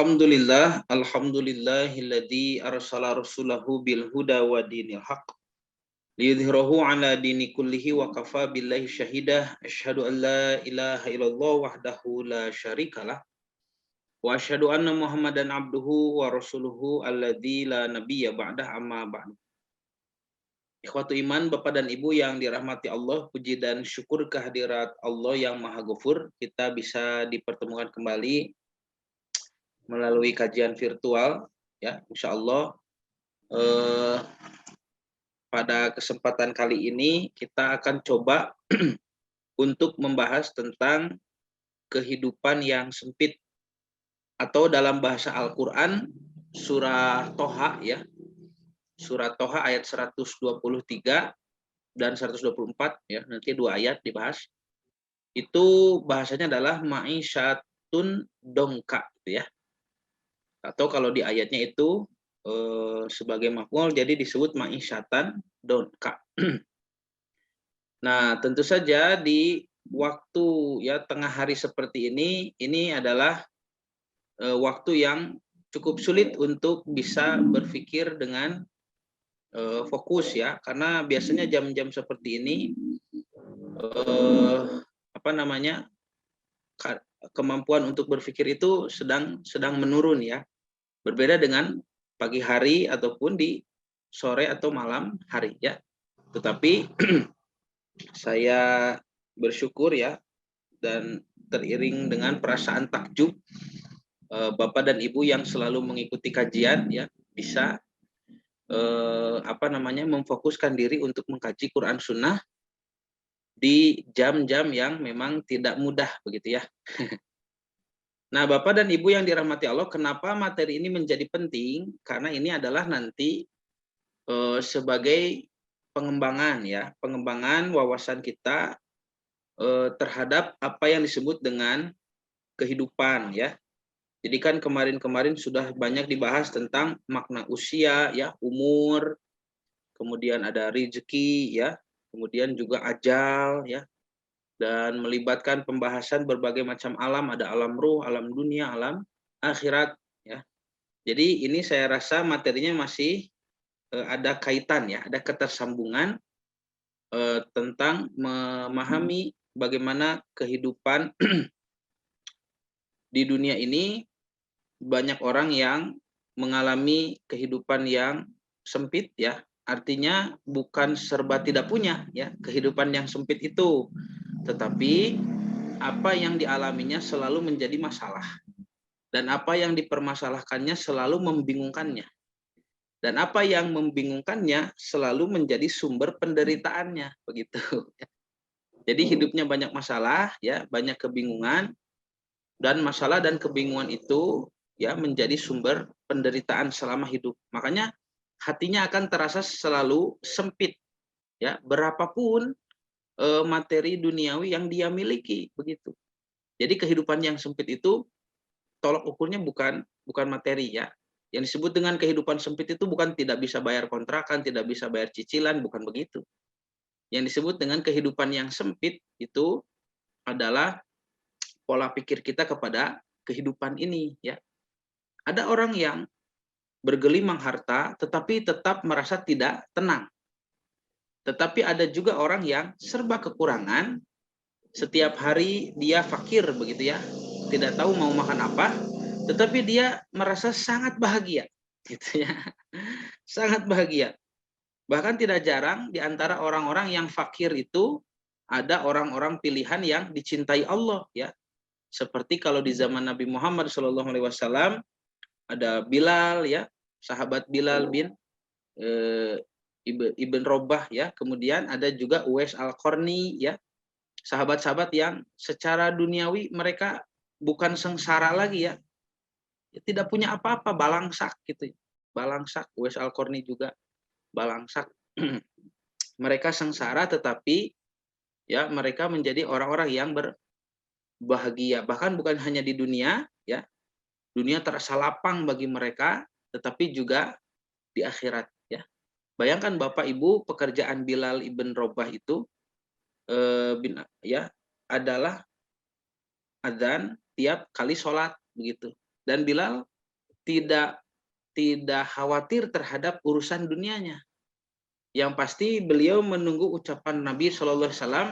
Alhamdulillahilladzi arsala rasulahu bil huda wa dinil haqq liyudhhirahu ala dini kullihi wa kafa billahi syahidah. Asyhadu an la ilaha illallah wahdahu la syarikalah wa asyhadu anna Muhammadan abduhu wa rasuluhu alladzi la nabiyya ba'dah, amma ba'du. Ikhwatu iman, Bapak dan Ibu yang dirahmati Allah, puji dan syukur kehadirat Allah yang Maha Ghafur. Kita bisa dipertemukan kembali melalui kajian virtual, ya, insya Allah. Pada kesempatan kali ini kita akan coba untuk membahas tentang kehidupan yang sempit, atau dalam bahasa Al-Quran surah Toha, ya, surah Toha ayat 123 dan 124, ya, nanti dua ayat dibahas. Itu bahasanya adalah ma'isyatun dongka, gitu ya. Atau kalau di ayatnya itu sebagai maf'ul, jadi disebut ma'isyatan donka. Nah, tentu saja di waktu, ya, tengah hari seperti ini adalah waktu yang cukup sulit untuk bisa berpikir dengan fokus, ya, karena biasanya jam-jam seperti ini kemampuan untuk berpikir itu sedang menurun, ya. Berbeda dengan pagi hari ataupun di sore atau malam hari, ya. Tetapi saya bersyukur, ya, dan teriring dengan perasaan takjub Bapak dan Ibu yang selalu mengikuti kajian, ya, bisa memfokuskan diri untuk mengkaji Quran Sunnah di jam-jam yang memang tidak mudah, begitu ya. Nah, Bapak dan Ibu yang dirahmati Allah, kenapa materi ini menjadi penting? Karena ini adalah nanti sebagai pengembangan, ya, pengembangan wawasan kita terhadap apa yang disebut dengan kehidupan, ya. Jadi kan kemarin-kemarin sudah banyak dibahas tentang makna usia, ya, umur, kemudian ada rezeki, ya, kemudian juga ajal, ya, dan melibatkan pembahasan berbagai macam alam, ada alam ruh, alam dunia, alam akhirat, ya. Jadi ini saya rasa materinya masih ada kaitan, ya, ada ketersambungan tentang memahami bagaimana kehidupan di dunia ini. Banyak orang yang mengalami kehidupan yang sempit, ya. Artinya bukan serba tidak punya, ya, kehidupan yang sempit itu, tetapi apa yang dialaminya selalu menjadi masalah, dan apa yang dipermasalahkannya selalu membingungkannya, dan apa yang membingungkannya selalu menjadi sumber penderitaannya, begitu. Jadi hidupnya banyak masalah, ya, banyak kebingungan, dan masalah dan kebingungan itu, ya, menjadi sumber penderitaan selama hidup. Makanya hatinya akan terasa selalu sempit, ya, berapapun materi duniawi yang dia miliki, begitu. Jadi kehidupan yang sempit itu tolok ukurnya bukan materi, ya. Yang disebut dengan kehidupan sempit itu bukan tidak bisa bayar kontrakan, tidak bisa bayar cicilan, bukan begitu. Yang disebut dengan kehidupan yang sempit itu adalah pola pikir kita kepada kehidupan ini, ya. Ada orang yang bergelimang harta tetapi tetap merasa tidak tenang. Tetapi ada juga orang yang serba kekurangan, setiap hari dia fakir, begitu ya. Tidak tahu mau makan apa, tetapi dia merasa sangat bahagia, gitu ya. Sangat bahagia. Bahkan tidak jarang di antara orang-orang yang fakir itu ada orang-orang pilihan yang dicintai Allah, ya. Seperti kalau di zaman Nabi Muhammad SAW ada Bilal, ya, sahabat Bilal bin Ibn Robah, ya. Kemudian ada juga Uwais Al-Qarni, ya. Sahabat-sahabat yang secara duniawi mereka bukan sengsara lagi, ya. Tidak punya apa-apa, balangsak gitu. Balangsak, Uwais Al-Qarni juga balangsak. Mereka sengsara tetapi, ya, mereka menjadi orang-orang yang berbahagia. Bahkan bukan hanya di dunia, ya. Dunia terasa lapang bagi mereka, tetapi juga di akhirat, ya. Bayangkan Bapak Ibu, pekerjaan Bilal ibn Robah itu adalah adzan tiap kali sholat, begitu. Dan Bilal tidak tidak khawatir terhadap urusan dunianya. Yang pasti beliau menunggu ucapan Nabi Shallallahu Alaihi Wasallam,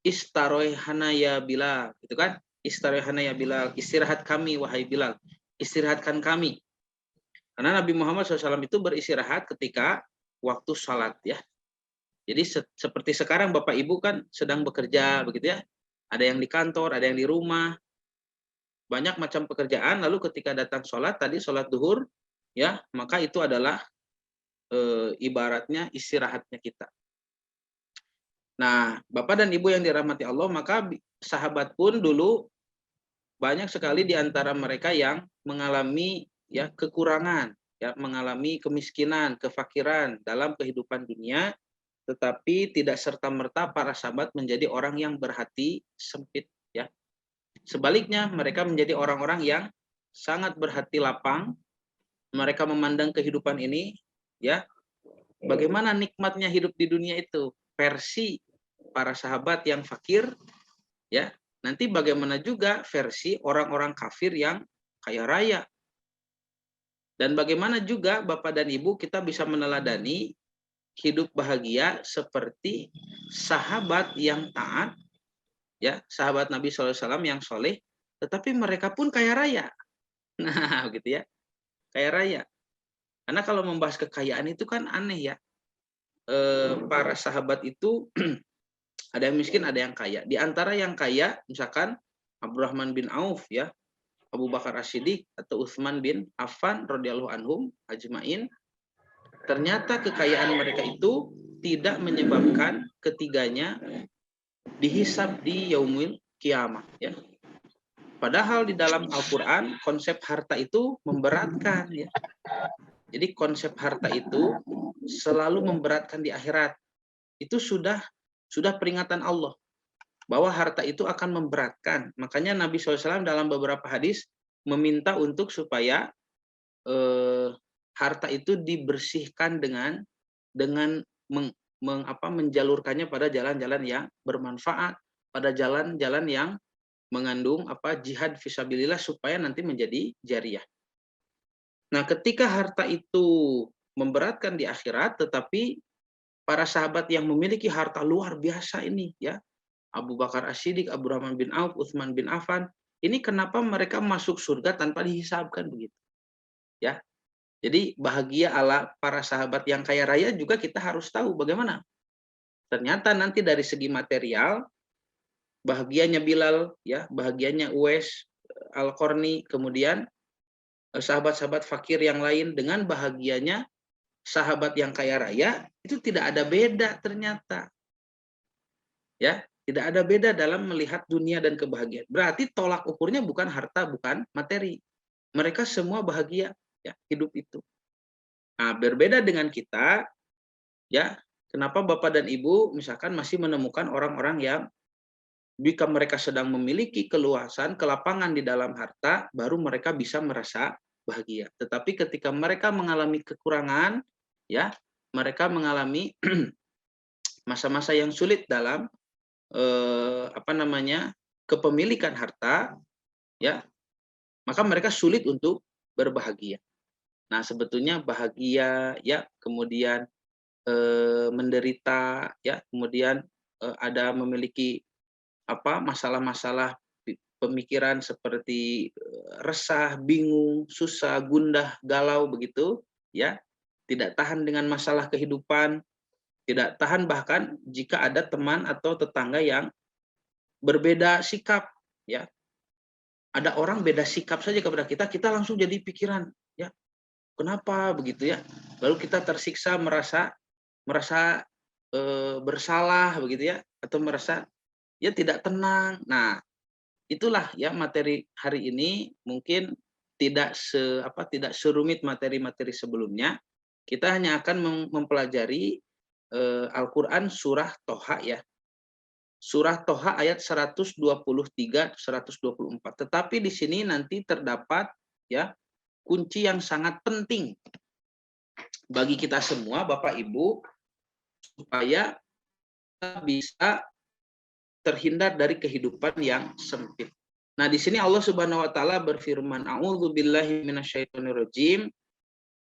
istaroihana ya Bilal, gitu kan? Istaroihana ya Bilal, istirahat kami wahai Bilal, istirahatkan kami. Karena Nabi Muhammad SAW itu beristirahat ketika waktu sholat ya. Jadi seperti sekarang Bapak Ibu kan sedang bekerja begitu ya. Ada yang di kantor, ada yang di rumah, banyak macam pekerjaan. Lalu ketika datang sholat tadi sholat duhur ya, maka itu adalah ibaratnya istirahatnya kita. Nah, Bapak dan Ibu yang dirahmati Allah, maka sahabat pun dulu banyak sekali di antara mereka yang mengalami ya kekurangan, ya mengalami kemiskinan, kefakiran dalam kehidupan dunia, tetapi tidak serta-merta para sahabat menjadi orang yang berhati sempit ya. Sebaliknya, mereka menjadi orang-orang yang sangat berhati lapang. Mereka memandang kehidupan ini ya, bagaimana nikmatnya hidup di dunia itu, versi para sahabat yang fakir ya. Nanti bagaimana juga versi orang-orang kafir yang kaya raya. Dan bagaimana juga Bapak dan Ibu kita bisa meneladani hidup bahagia seperti sahabat yang taat ya, sahabat Nabi SAW yang soleh, tetapi mereka pun kaya raya. Nah, gitu ya, kaya raya. Karena kalau membahas kekayaan itu kan aneh ya. Para sahabat itu ada yang miskin, ada yang kaya. Di antara yang kaya, misalkan Abdurrahman bin Auf ya, Abu Bakar As-Siddiq atau Utsman bin Affan radhiyallahu anhum ajmain, ternyata kekayaan mereka itu tidak menyebabkan ketiganya dihisab di yaumil kiamah ya. Padahal di dalam Al-Qur'an konsep harta itu memberatkan ya. Jadi konsep harta itu selalu memberatkan di akhirat. Itu sudah peringatan Allah bahwa harta itu akan memberatkan. Makanya Nabi SAW dalam beberapa hadis meminta untuk supaya harta itu dibersihkan dengan menjalurkannya pada jalan-jalan yang bermanfaat, pada jalan-jalan yang mengandung jihad fisabilillah supaya nanti menjadi jariyah. Nah, ketika harta itu memberatkan di akhirat, tetapi para sahabat yang memiliki harta luar biasa ini ya, Abu Bakar As-Siddiq, Abdurrahman bin Auf, Utsman bin Affan, ini kenapa mereka masuk surga tanpa dihisabkan begitu? Ya. Jadi bahagia ala para sahabat yang kaya raya juga kita harus tahu bagaimana. Ternyata nanti dari segi material, bahagianya Bilal, ya, bahagianya Uwais Al-Qarni, kemudian sahabat-sahabat fakir yang lain dengan bahagianya sahabat yang kaya raya, itu tidak ada beda ternyata. Ya, tidak ada beda dalam melihat dunia dan kebahagiaan. Berarti tolak ukurnya bukan harta, bukan materi. Mereka semua bahagia ya hidup itu. Nah, berbeda dengan kita, ya, kenapa Bapak dan Ibu misalkan masih menemukan orang-orang yang jika mereka sedang memiliki keluasan, kelapangan di dalam harta, baru mereka bisa merasa bahagia. Tetapi ketika mereka mengalami kekurangan, ya, mereka mengalami masa-masa yang sulit dalam kepemilikan harta, ya, maka mereka sulit untuk berbahagia. Nah, sebetulnya bahagia, ya, kemudian menderita, ya, kemudian ada memiliki masalah-masalah pemikiran seperti resah, bingung, susah, gundah, galau begitu, ya, tidak tahan dengan masalah kehidupan, tidak tahan bahkan jika ada teman atau tetangga yang berbeda sikap, ya. Ada orang beda sikap saja kepada kita, kita langsung jadi pikiran, ya, kenapa begitu ya? Lalu kita tersiksa merasa bersalah begitu ya, atau merasa ya tidak tenang. Nah, itulah ya materi hari ini mungkin tidak serumit materi-materi sebelumnya. Kita hanya akan mempelajari Al-Qur'an surah Toha ya. Surah Toha ayat 123 124. Tetapi di sini nanti terdapat ya kunci yang sangat penting bagi kita semua Bapak Ibu supaya kita bisa terhindar dari kehidupan yang sempit. Nah, di sini Allah Subhanahu wa taala berfirman, "A'udzubillahi minasyaitonirrajim.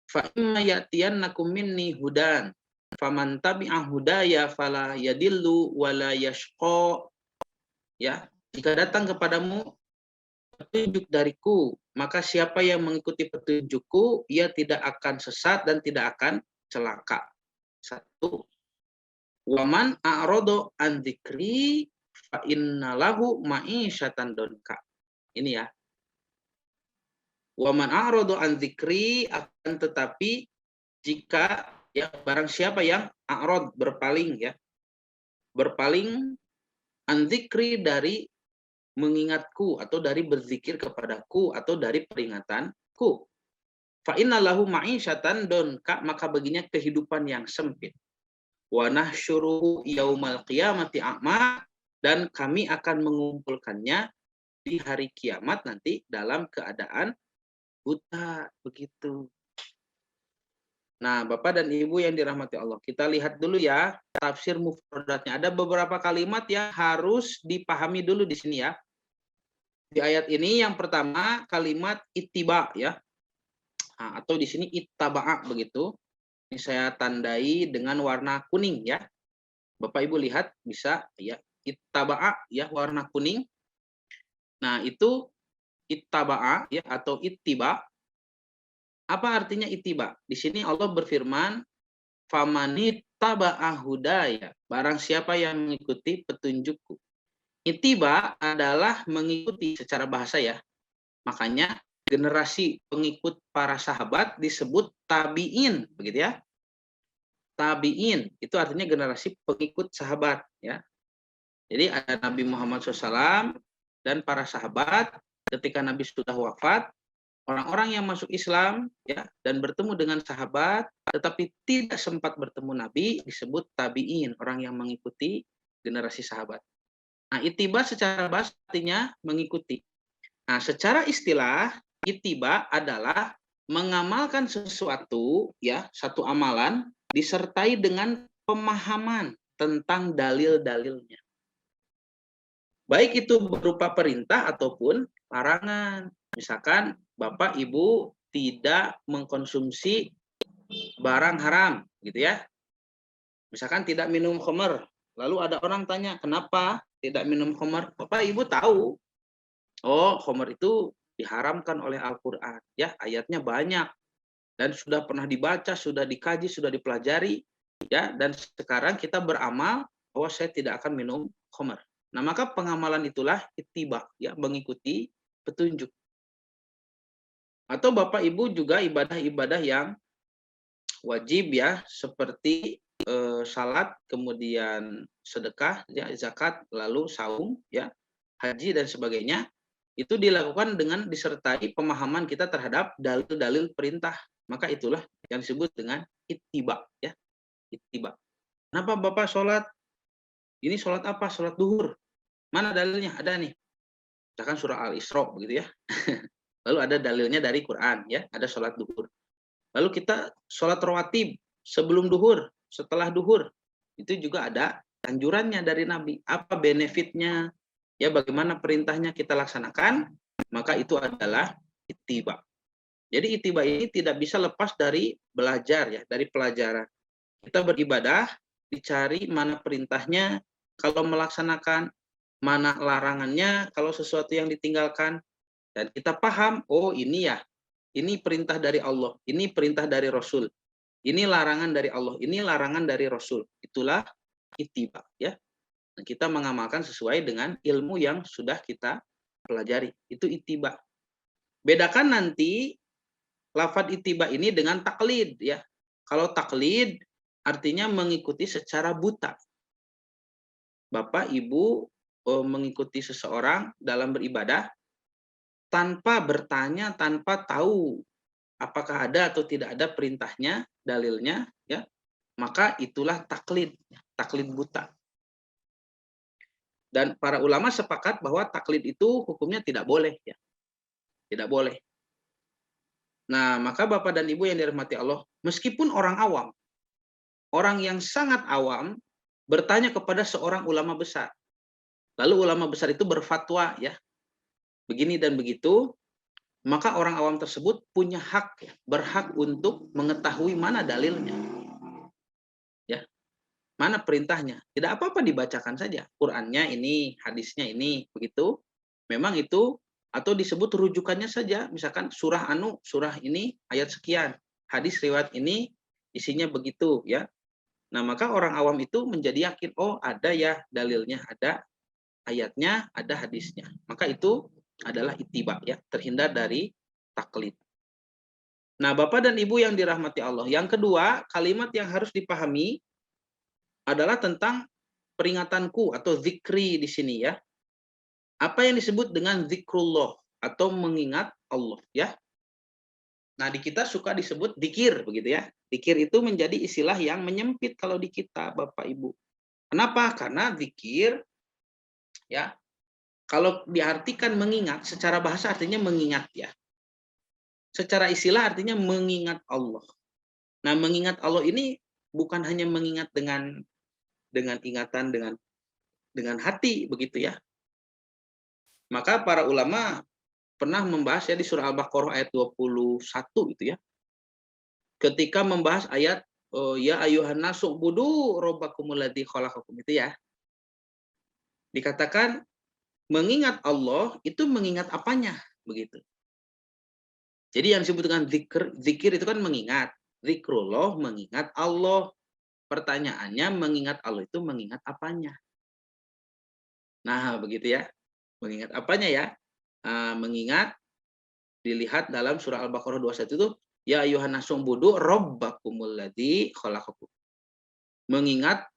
Fa imma ya'tiyannakum minni hudan. Faman tabi'a hudaya fala yadillu wala yashqa." Ya, jika datang kepadamu petunjuk dariku, maka siapa yang mengikuti petunjukku, ia tidak akan sesat dan tidak akan celaka. Satu, waman a'rado an dzikri fa innalahu ma'isyatan donka. Ini ya. Waman a'rado an dzikri, akan tetapi jika ya barang siapa yang a'rad berpaling ya, berpaling an dzikri dari mengingatku atau dari berzikir kepadaku atau dari peringatanku. Fa innalahu ma'isyatan donka, maka baginya kehidupan yang sempit. Wa nahsyuruhu yaumal qiyamati a'ma, dan kami akan mengumpulkannya di hari kiamat nanti dalam keadaan buta, begitu. Nah, Bapak dan Ibu yang dirahmati Allah, kita lihat dulu ya tafsir mufradatnya. Ada beberapa kalimat yang harus dipahami dulu di sini ya. Di ayat ini yang pertama kalimat ittiba ya. Nah, atau di sini ittaba'a begitu. Ini saya tandai dengan warna kuning ya. Bapak Ibu lihat bisa ya. Ittaba'a ya warna kuning. Nah, itu ittaba'a ya atau ittiba. Apa artinya ittiba? Di sini Allah berfirman, "Famanittaba'a hudaya." Barang siapa yang mengikuti petunjukku. Ittiba adalah mengikuti secara bahasa ya. Makanya generasi pengikut para sahabat disebut tabi'in, begitu ya. Tabi'in itu artinya generasi pengikut sahabat ya. Jadi ada Nabi Muhammad SAW dan para sahabat. Ketika Nabi sudah wafat, orang-orang yang masuk Islam ya dan bertemu dengan sahabat tetapi tidak sempat bertemu Nabi disebut tabi'in, orang yang mengikuti generasi sahabat. Nah, ittiba secara bahasa artinya mengikuti. Nah, secara istilah, ittiba adalah mengamalkan sesuatu, ya, satu amalan, disertai dengan pemahaman tentang dalil-dalilnya. Baik itu berupa perintah ataupun larangan. Misalkan, Bapak, Ibu tidak mengkonsumsi barang haram, gitu ya. Misalkan tidak minum khamr. Lalu ada orang tanya, kenapa tidak minum khamr? Bapak, Ibu tahu. Oh, khamr itu diharamkan oleh Al-Qur'an. Ya, ayatnya banyak dan sudah pernah dibaca, sudah dikaji, sudah dipelajari, ya, dan sekarang kita beramal bahwa saya tidak akan minum khamr. Nah, maka pengamalan itulah ittiba, ya, mengikuti petunjuk. Atau Bapak Ibu juga ibadah-ibadah yang wajib ya, seperti salat, kemudian sedekah, ya, zakat, lalu saum, ya, haji dan sebagainya. Itu dilakukan dengan disertai pemahaman kita terhadap dalil-dalil perintah. Maka itulah yang disebut dengan ittiba, ya. Ittiba. Kenapa Bapak sholat? Ini sholat apa? Sholat duhur. Mana dalilnya? Ada nih. Misalkan surah Al-Isra begitu ya. Lalu ada dalilnya dari Quran ya, ada sholat duhur. Lalu kita sholat rawatib sebelum duhur, setelah duhur. Itu juga ada anjurannya dari Nabi. Apa benefitnya? Ya, bagaimana perintahnya kita laksanakan, maka itu adalah ittiba. Jadi ittiba ini tidak bisa lepas dari belajar ya, dari pelajaran. Kita beribadah, dicari mana perintahnya, kalau melaksanakan, mana larangannya, kalau sesuatu yang ditinggalkan, dan kita paham, oh ini ya, ini perintah dari Allah, ini perintah dari Rasul, ini larangan dari Allah, ini larangan dari Rasul. Itulah ittiba ya. Kita mengamalkan sesuai dengan ilmu yang sudah kita pelajari. Itu ittiba. Bedakan nanti lafadz ittiba ini dengan taklid ya. Kalau taklid artinya mengikuti secara buta. Bapak, Ibu mengikuti seseorang dalam beribadah tanpa bertanya, tanpa tahu apakah ada atau tidak ada perintahnya, dalilnya ya. Maka itulah taklid, taklid buta. Dan para ulama sepakat bahwa taklid itu hukumnya tidak boleh ya. Tidak boleh. Nah, maka Bapak dan Ibu yang dirahmati Allah, meskipun orang awam, orang yang sangat awam bertanya kepada seorang ulama besar. Lalu ulama besar itu berfatwa ya. begini dan begitu, maka orang awam tersebut punya hak, ya, berhak untuk mengetahui mana dalilnya, ya, mana perintahnya. Tidak apa-apa dibacakan saja. Qurannya ini, hadisnya ini, begitu. Memang itu atau disebut rujukannya saja, misalkan surah anu, surah ini ayat sekian, hadis riwayat ini isinya begitu, ya. Nah, maka orang awam itu menjadi yakin, oh ada ya dalilnya, ada ayatnya, ada hadisnya. Maka itu adalah ittiba, ya, terhindar dari taklid. Nah, Bapak dan Ibu yang dirahmati Allah, yang kedua, kalimat yang harus dipahami adalah tentang peringatanku atau zikri di sini, ya. Apa yang disebut dengan zikrullah atau mengingat Allah, ya. Nah, di kita suka disebut dikir, begitu ya. Dikir itu menjadi istilah yang menyempit kalau di kita, Bapak Ibu. Kenapa? Karena zikir, ya, kalau diartikan mengingat, secara bahasa artinya mengingat, ya. Secara istilah artinya mengingat Allah. Nah, mengingat Allah ini bukan hanya mengingat dengan ingatan, dengan hati, begitu ya. Maka para ulama pernah membahas, ya, di surah Al-Baqarah ayat 21 itu, ya. Ketika membahas ayat ya ayuhan nasu budu rabbakumul ladzi khalaqakum itu, ya. Dikatakan mengingat Allah itu mengingat apanya, begitu. Jadi yang disebut dengan zikir itu kan mengingat. Zikrullah mengingat Allah. Pertanyaannya mengingat Allah itu mengingat apanya? Nah, begitu ya. Mengingat apanya, ya? Mengingat dilihat dalam surah Al-Baqarah 21 itu, ya ayuhan nasum budu rabbakumul ladzi khalaqakum. Mengingat,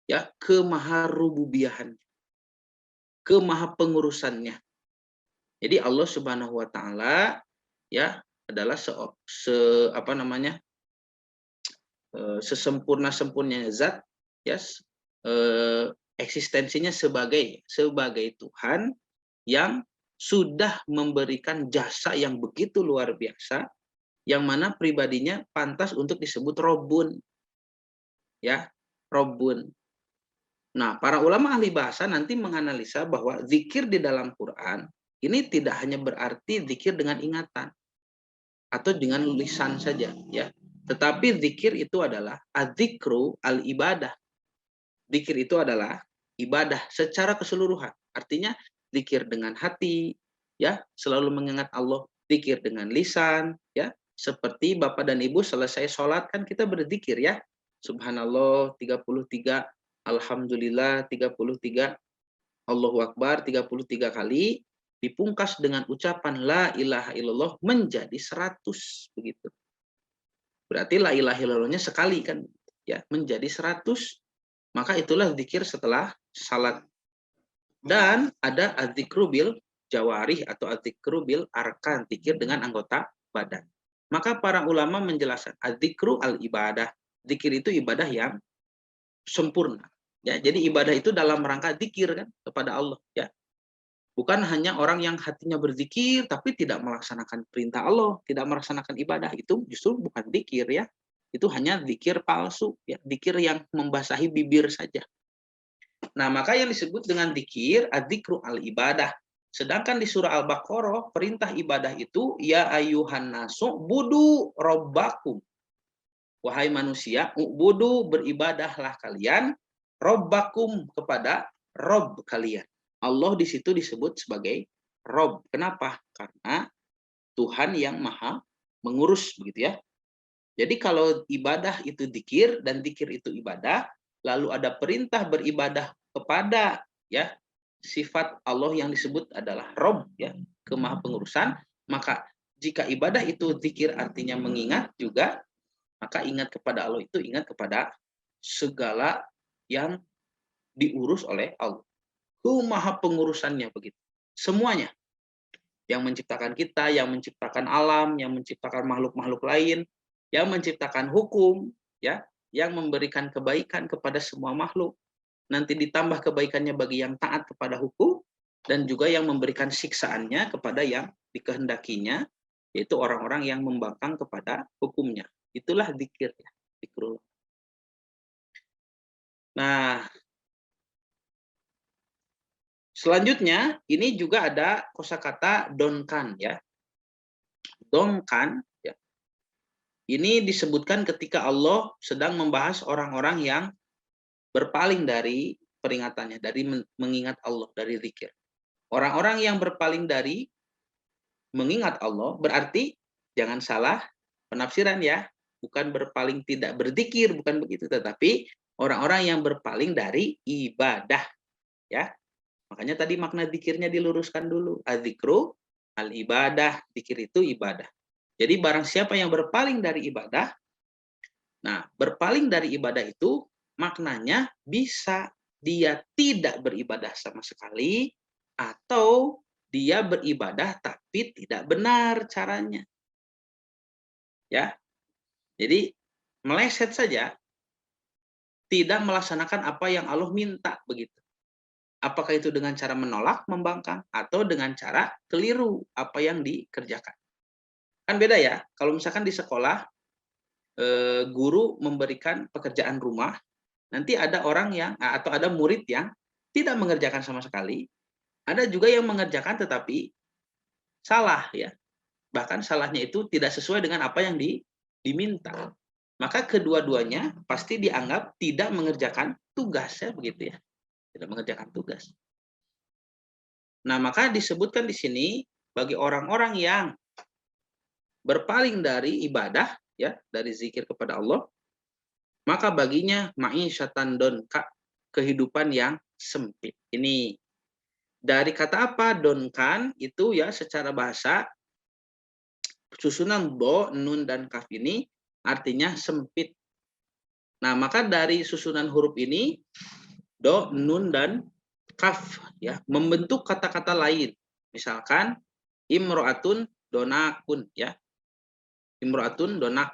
ya, kemaharububiyahan, kemahapengurusannya. Jadi Allah Subhanahu wa taala, ya, adalah sesempurna-sempurnanya zat, ya, eksistensinya sebagai Tuhan yang sudah memberikan jasa yang begitu luar biasa, yang mana pribadinya pantas untuk disebut Robun, ya, Robun. Nah, para ulama ahli bahasa nanti menganalisa bahwa zikir di dalam Quran ini tidak hanya berarti zikir dengan ingatan atau dengan lisan saja, ya. Tetapi zikir itu adalah adzikru al-ibadah. Zikir itu adalah ibadah secara keseluruhan. Artinya zikir dengan hati, ya, selalu mengingat Allah, zikir dengan lisan, ya. Seperti Bapak dan Ibu selesai sholat kan kita berzikir, ya. Subhanallah 33, alhamdulillah 33, Allahu Akbar 33 kali, dipungkas dengan ucapan la ilaha illallah menjadi 100, begitu. Berarti la ilaha illallahnya sekali kan, ya, menjadi 100. Maka itulah zikir setelah salat. Dan ada adzikru bil jawarih atau adzikru bil arkan, zikir dengan anggota badan. Maka para ulama menjelaskan adzikru al ibadah. Zikir itu ibadah yang sempurna. Ya, jadi ibadah itu dalam rangka zikir kan kepada Allah, ya. Bukan hanya orang yang hatinya berzikir tapi tidak melaksanakan perintah Allah, tidak melaksanakan ibadah, itu justru bukan zikir, ya. Itu hanya zikir palsu, ya, zikir yang membasahi bibir saja. Nah, maka yang disebut dengan zikir adzikru al ibadah. Sedangkan di surah Al-Baqarah perintah ibadah itu ya ayuhan nasu budu robbakum. Wahai manusia, ubudu beribadahlah kalian robbakum kepada Rob kalian. Allah di situ disebut sebagai Rob. Kenapa? Karena Tuhan yang maha mengurus, begitu ya. Jadi kalau ibadah itu zikir dan zikir itu ibadah, lalu ada perintah beribadah kepada, ya, sifat Allah yang disebut adalah Rob, ya, kemahapengurusan, maka jika ibadah itu zikir artinya mengingat juga, maka ingat kepada Allah itu ingat kepada segala yang diurus oleh Allah. Maha pengurusannya, begitu. Semuanya. Yang menciptakan kita, yang menciptakan alam, yang menciptakan makhluk-makhluk lain, yang menciptakan hukum, ya, yang memberikan kebaikan kepada semua makhluk. Nanti ditambah kebaikannya bagi yang taat kepada hukum, dan juga yang memberikan siksaannya kepada yang dikehendakinya, yaitu orang-orang yang membangkang kepada hukumnya. Itulah zikir, ya, zikrullah. Nah, Selanjutnya, ini juga ada kosakata donkan ya. Donkan ya. Ini disebutkan ketika Allah sedang membahas orang-orang yang berpaling dari peringatannya, dari mengingat Allah, dari zikir. Orang-orang yang berpaling dari mengingat Allah berarti jangan salah penafsiran ya, bukan berpaling tidak berzikir, bukan begitu, tetapi orang-orang yang berpaling dari ibadah ya. Makanya tadi makna zikirnya diluruskan dulu. Adzikru al-ibadah, zikir itu ibadah. Jadi barang siapa yang berpaling dari ibadah, nah berpaling dari ibadah itu maknanya bisa dia tidak beribadah sama sekali atau dia beribadah tapi tidak benar caranya. Ya. Jadi meleset saja, tidak melaksanakan apa yang Allah minta begitu. Apakah itu dengan cara menolak, membangkang, atau dengan cara keliru apa yang dikerjakan. Kan beda ya, kalau misalkan di sekolah, guru memberikan pekerjaan rumah, nanti ada orang yang, atau ada murid yang tidak mengerjakan sama sekali, ada juga yang mengerjakan tetapi salah ya, bahkan salahnya itu tidak sesuai dengan apa yang diminta. Maka kedua-duanya pasti dianggap tidak mengerjakan tugas ya, begitu ya, tidak mengerjakan tugas. Nah, maka disebutkan di sini bagi orang-orang yang berpaling dari ibadah ya, dari zikir kepada Allah, maka baginya ma'isyatan donka, kehidupan yang sempit. Ini dari kata apa? Donkan itu ya secara bahasa susunan do, nun dan kaf ini artinya sempit. Nah, maka dari susunan huruf ini do, nun dan kaf ya membentuk kata-kata lain. Misalkan imro'atun donakun ya. Imro'atun donak,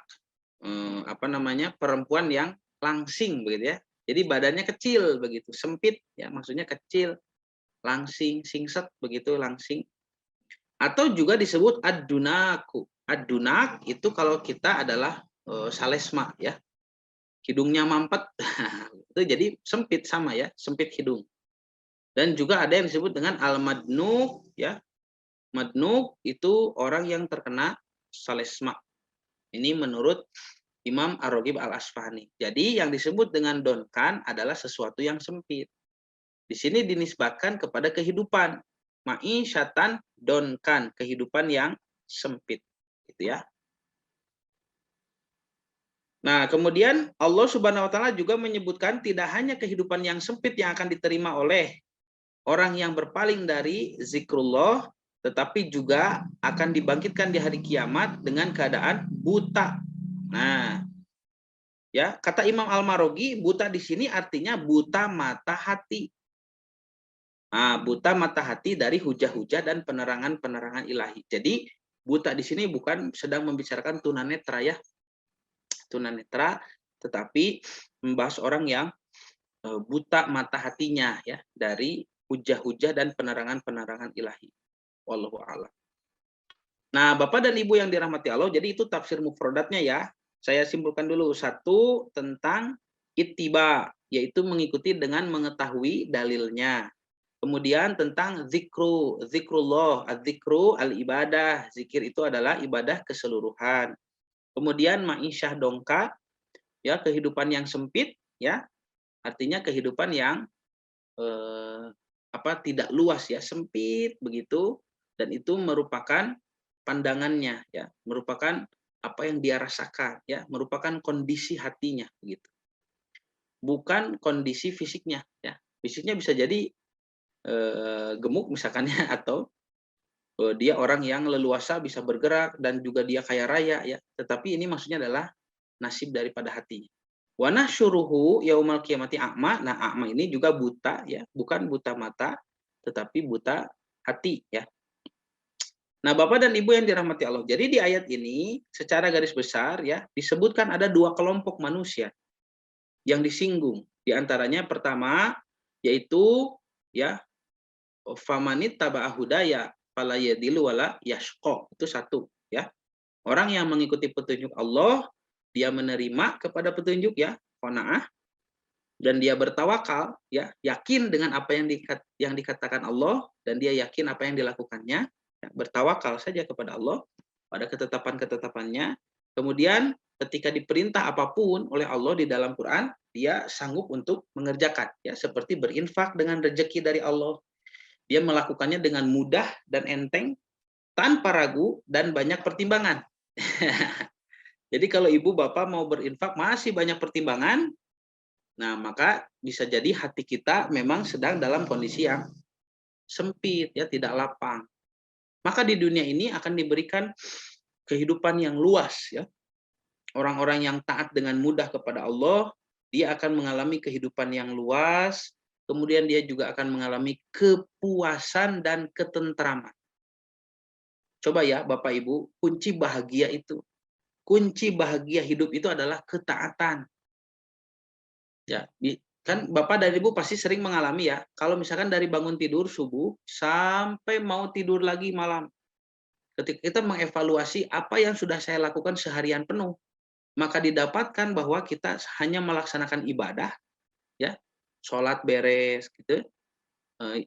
perempuan yang langsing begitu ya. Jadi badannya kecil begitu, sempit ya, maksudnya kecil, langsing, singset begitu, langsing. Atau juga disebut ad-dunaku. Ad-dunak itu kalau kita adalah salesma ya. Hidungnya mampet. Itu jadi sempit sama ya, sempit hidung. Dan juga ada yang disebut dengan al-madnuk ya. Madnuk itu orang yang terkena salesma. Ini menurut Imam Ar-Raghib Al-Asfahani. Jadi yang disebut dengan donkan adalah sesuatu yang sempit. Di sini dinisbatkan kepada kehidupan. Ma'isyatan donkan, kehidupan yang sempit. Gitu ya. Nah, kemudian Allah Subhanahu wa taala juga menyebutkan tidak hanya kehidupan yang sempit yang akan diterima oleh orang yang berpaling dari zikrullah, tetapi juga akan dibangkitkan di hari kiamat dengan keadaan buta. Nah, ya, kata Imam Al-Maraghi, buta di sini artinya buta mata hati. Nah, buta mata hati dari hujah-hujah dan penerangan-penerangan ilahi. Jadi, buta di sini bukan sedang membicarakan tunanetra ya. Tunanetra, tetapi membahas orang yang buta mata hatinya ya dari hujah-hujah dan penerangan-penerangan ilahi. Wallahu a'lam. Nah, Bapak dan Ibu yang dirahmati Allah, jadi itu tafsir mufradatnya ya. Saya simpulkan dulu. Satu, tentang ittiba, yaitu mengikuti dengan mengetahui dalilnya. Kemudian tentang zikru, zikrullah, az-zikru al-ibadah. Zikir itu adalah ibadah keseluruhan. Kemudian ma'isyah dongka, ya kehidupan yang sempit, ya artinya kehidupan yang tidak luas ya, sempit begitu, dan itu merupakan pandangannya ya, merupakan apa yang dia rasakan ya, merupakan kondisi hatinya begitu. Bukan kondisi fisiknya ya. Fisiknya bisa jadi gemuk misalkan ya, atau dia orang yang leluasa bisa bergerak dan juga dia kaya raya ya, tetapi ini maksudnya adalah nasib daripada hatinya. Wa nahsyuruhu yaumal qiyamati a'ma. Nah, a'ma ini juga buta ya, bukan buta mata tetapi buta hati ya. Nah, Bapak dan Ibu yang dirahmati Allah. Jadi di ayat ini secara garis besar ya disebutkan ada dua kelompok manusia yang disinggung. Di antaranya pertama yaitu ya famanit taba'a hudaya fala yadilu wala yashqa. Itu satu ya. Orang yang mengikuti petunjuk Allah, dia menerima kepada petunjuk ya, qanaah, dan dia bertawakal, ya, yakin dengan apa yang dikatakan Allah, dan dia yakin apa yang dilakukannya, ya, bertawakal saja kepada Allah pada ketetapan-ketetapannya. Kemudian ketika diperintah apapun oleh Allah di dalam Quran, dia sanggup untuk mengerjakan, ya, seperti berinfak dengan rezeki dari Allah. Dia melakukannya dengan mudah dan enteng, tanpa ragu dan banyak pertimbangan. Jadi kalau ibu bapak mau berinfak masih banyak pertimbangan, nah, maka bisa jadi hati kita memang sedang dalam kondisi yang sempit, ya, tidak lapang. Maka di dunia ini akan diberikan kehidupan yang luas, ya. Orang-orang yang taat dengan mudah kepada Allah, dia akan mengalami kehidupan yang luas, kemudian dia juga akan mengalami kepuasan dan ketentraman. Coba ya Bapak Ibu, kunci bahagia itu. Kunci bahagia hidup itu adalah ketaatan. Ya, kan Bapak dan Ibu pasti sering mengalami, ya, kalau misalkan dari bangun tidur subuh sampai mau tidur lagi malam, ketika kita mengevaluasi apa yang sudah saya lakukan seharian penuh, maka didapatkan bahwa kita hanya melaksanakan ibadah, ya, sholat beres, gitu,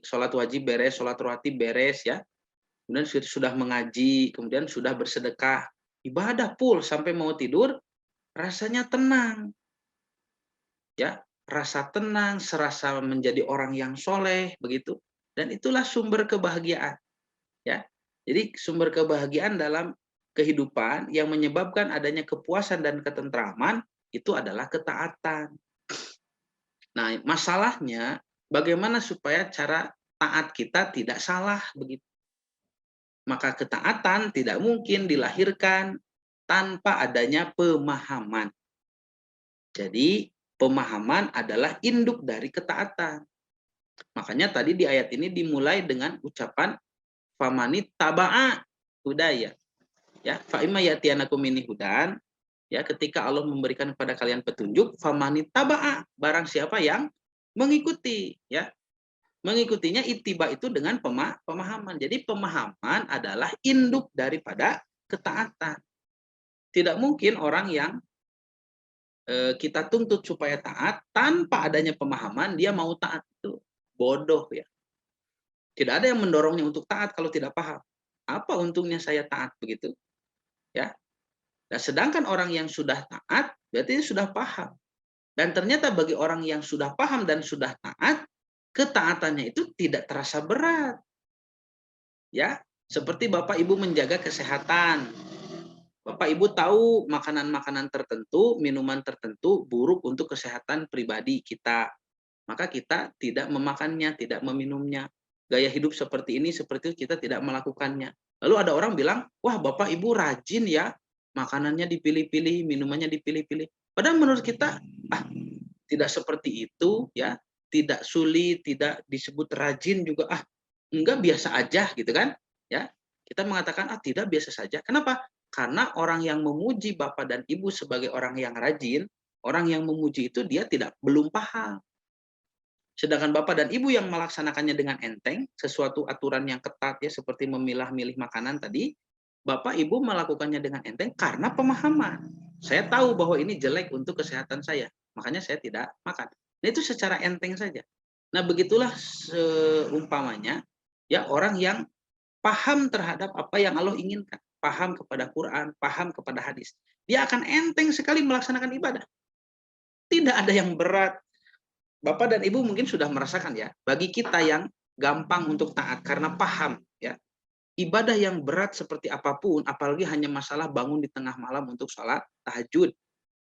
sholat wajib beres, sholat rawatib beres, ya, kemudian sudah mengaji, kemudian sudah bersedekah, ibadah full sampai mau tidur, rasanya tenang, ya, rasa tenang, serasa menjadi orang yang soleh, begitu. Dan itulah sumber kebahagiaan, ya. Jadi sumber kebahagiaan dalam kehidupan yang menyebabkan adanya kepuasan dan ketentraman itu adalah ketaatan. Nah, masalahnya bagaimana supaya cara taat kita tidak salah, begitu. Maka ketaatan tidak mungkin dilahirkan tanpa adanya pemahaman. Jadi pemahaman adalah induk dari ketaatan. Makanya tadi di ayat ini dimulai dengan ucapan famani taba'a hudaya. Ya, fa imma ya'tiyanakum minni hudan, ya, ketika Allah memberikan kepada kalian petunjuk, famani taba'a, barang siapa yang mengikuti, ya. Mengikutinya ittiba itu dengan pemahaman. Jadi pemahaman adalah induk daripada ketaatan. Tidak mungkin orang yang kita tuntut supaya taat tanpa adanya pemahaman dia mau taat, itu bodoh, ya. Tidak ada yang mendorongnya untuk taat kalau tidak paham. Apa untungnya saya taat, begitu, ya. Nah, sedangkan orang yang sudah taat berarti sudah paham. Dan ternyata bagi orang yang sudah paham dan sudah taat, ketaatannya itu tidak terasa berat. Ya, seperti Bapak Ibu menjaga kesehatan. Bapak Ibu tahu makanan-makanan tertentu, minuman tertentu buruk untuk kesehatan pribadi kita. Maka kita tidak memakannya, tidak meminumnya. Gaya hidup seperti ini, seperti itu kita tidak melakukannya. Lalu ada orang bilang, wah Bapak Ibu rajin ya, makanannya dipilih-pilih, minumannya dipilih-pilih. Padahal menurut kita, tidak seperti itu, ya, tidak sulit, tidak disebut rajin juga, enggak, biasa aja, gitu kan, ya. Kita mengatakan tidak, biasa saja. Kenapa? Karena orang yang memuji Bapak dan Ibu sebagai orang yang rajin, orang yang memuji itu dia belum paham. Sedangkan Bapak dan Ibu yang melaksanakannya dengan enteng, sesuatu aturan yang ketat, ya, seperti memilah-milih makanan tadi, Bapak Ibu melakukannya dengan enteng karena pemahaman. Saya tahu bahwa ini jelek untuk kesehatan saya, makanya saya tidak makan. Nah, itu secara enteng saja. Nah, begitulah seumpamanya, ya, orang yang paham terhadap apa yang Allah inginkan, paham kepada Quran, paham kepada hadis. Dia akan enteng sekali melaksanakan ibadah. Tidak ada yang berat. Bapak dan Ibu mungkin sudah merasakan, ya, bagi kita yang gampang untuk taat karena paham, ya. Ibadah yang berat seperti apapun, apalagi hanya masalah bangun di tengah malam untuk sholat tahajud,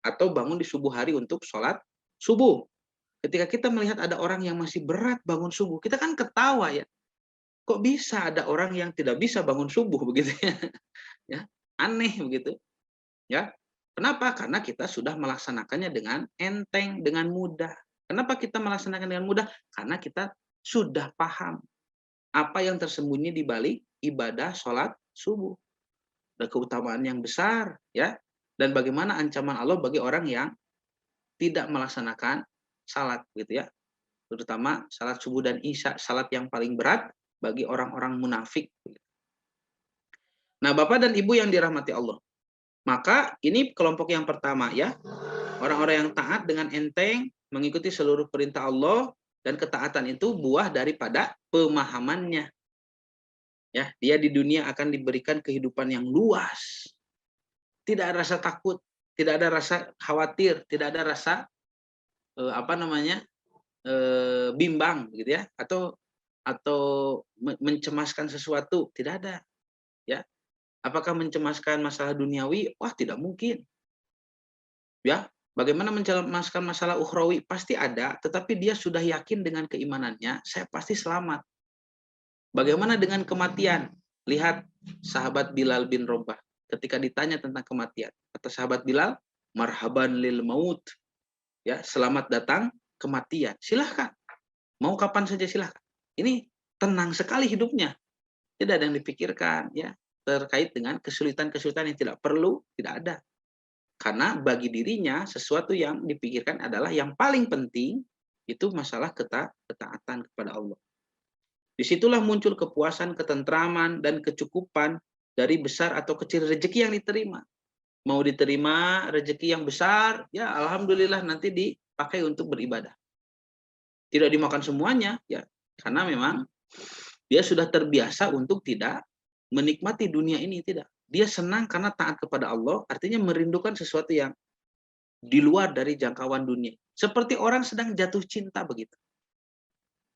atau bangun di subuh hari untuk sholat subuh. Ketika kita melihat ada orang yang masih berat bangun subuh, kita kan ketawa, ya. Kok bisa ada orang yang tidak bisa bangun subuh, begitu, ya? Ya, aneh begitu, ya. Kenapa? Karena kita sudah melaksanakannya dengan enteng, dengan mudah. Kenapa kita melaksanakan dengan mudah? Karena kita sudah paham apa yang tersembunyi di balik ibadah sholat subuh. Ada keutamaan yang besar, ya. Dan bagaimana ancaman Allah bagi orang yang tidak melaksanakan salat, gitu, ya. Terutama salat subuh dan isya, salat yang paling berat bagi orang-orang munafik. Nah, Bapak dan Ibu yang dirahmati Allah. Maka ini kelompok yang pertama, ya. Orang-orang yang taat dengan enteng mengikuti seluruh perintah Allah, dan ketaatan itu buah daripada pemahamannya. Ya, dia di dunia akan diberikan kehidupan yang luas. Tidak ada rasa takut, tidak ada rasa khawatir, tidak ada rasa bimbang gitu ya, atau mencemaskan sesuatu, tidak ada, ya. Apakah mencemaskan masalah duniawi? Wah, tidak mungkin. Ya, bagaimana mencemaskan masalah ukhrawi? Pasti ada, tetapi dia sudah yakin dengan keimanannya, saya pasti selamat. Bagaimana dengan kematian? Lihat sahabat Bilal bin Rabah ketika ditanya tentang kematian. Kata sahabat Bilal, marhaban lil maut. Ya, selamat datang kematian. Silahkan. Mau kapan saja silahkan. Ini tenang sekali hidupnya. Tidak ada yang dipikirkan ya terkait dengan kesulitan-kesulitan yang tidak perlu, tidak ada. Karena bagi dirinya sesuatu yang dipikirkan adalah yang paling penting itu masalah ketaatan kepada Allah. Disitulah muncul kepuasan, ketentraman, dan kecukupan dari besar atau kecil rezeki yang diterima. Mau diterima rezeki yang besar, ya alhamdulillah nanti dipakai untuk beribadah. Tidak dimakan semuanya, ya karena memang dia sudah terbiasa untuk tidak menikmati dunia ini, tidak. Dia senang karena taat kepada Allah, artinya merindukan sesuatu yang di luar dari jangkauan dunia. Seperti orang sedang jatuh cinta begitu.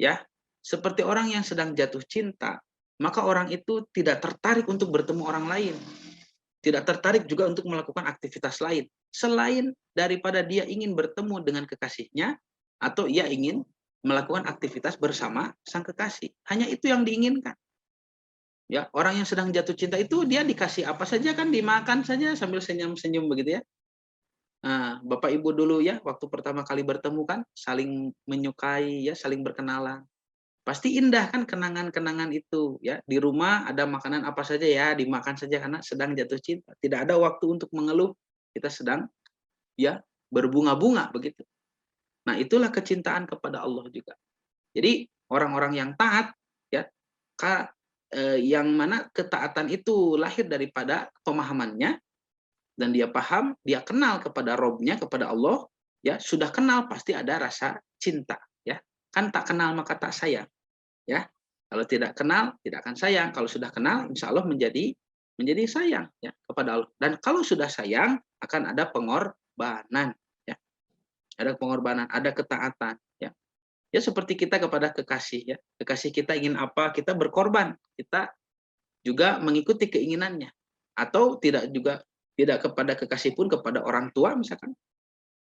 Ya, seperti orang yang sedang jatuh cinta, maka orang itu tidak tertarik untuk bertemu orang lain. Tidak tertarik juga untuk melakukan aktivitas lain. Selain daripada dia ingin bertemu dengan kekasihnya, atau ia ingin melakukan aktivitas bersama sang kekasih. Hanya itu yang diinginkan. Ya, orang yang sedang jatuh cinta itu dia dikasih apa saja kan dimakan saja sambil senyum-senyum begitu ya. Nah, Bapak Ibu dulu ya, waktu pertama kali bertemu kan saling menyukai ya, saling berkenalan. Pasti indah kan kenangan-kenangan itu ya. Di rumah ada makanan apa saja ya, dimakan saja karena sedang jatuh cinta. Tidak ada waktu untuk mengeluh, kita sedang ya berbunga-bunga begitu. Nah, itulah kecintaan kepada Allah juga. Jadi orang-orang yang taat ya, yang mana ketaatan itu lahir daripada pemahamannya, dan dia paham, dia kenal kepada Robnya, kepada Allah, ya sudah kenal pasti ada rasa cinta, ya kan tak kenal maka tak sayang, ya kalau tidak kenal tidak akan sayang, kalau sudah kenal insya Allah menjadi sayang ya kepada Allah, dan kalau sudah sayang akan ada pengorbanan, ya ada pengorbanan, ada ketaatan, ya ya seperti kita kepada kekasih, ya kekasih kita ingin apa kita berkorban, kita juga mengikuti keinginannya, atau tidak kepada kekasih pun kepada orang tua misalkan,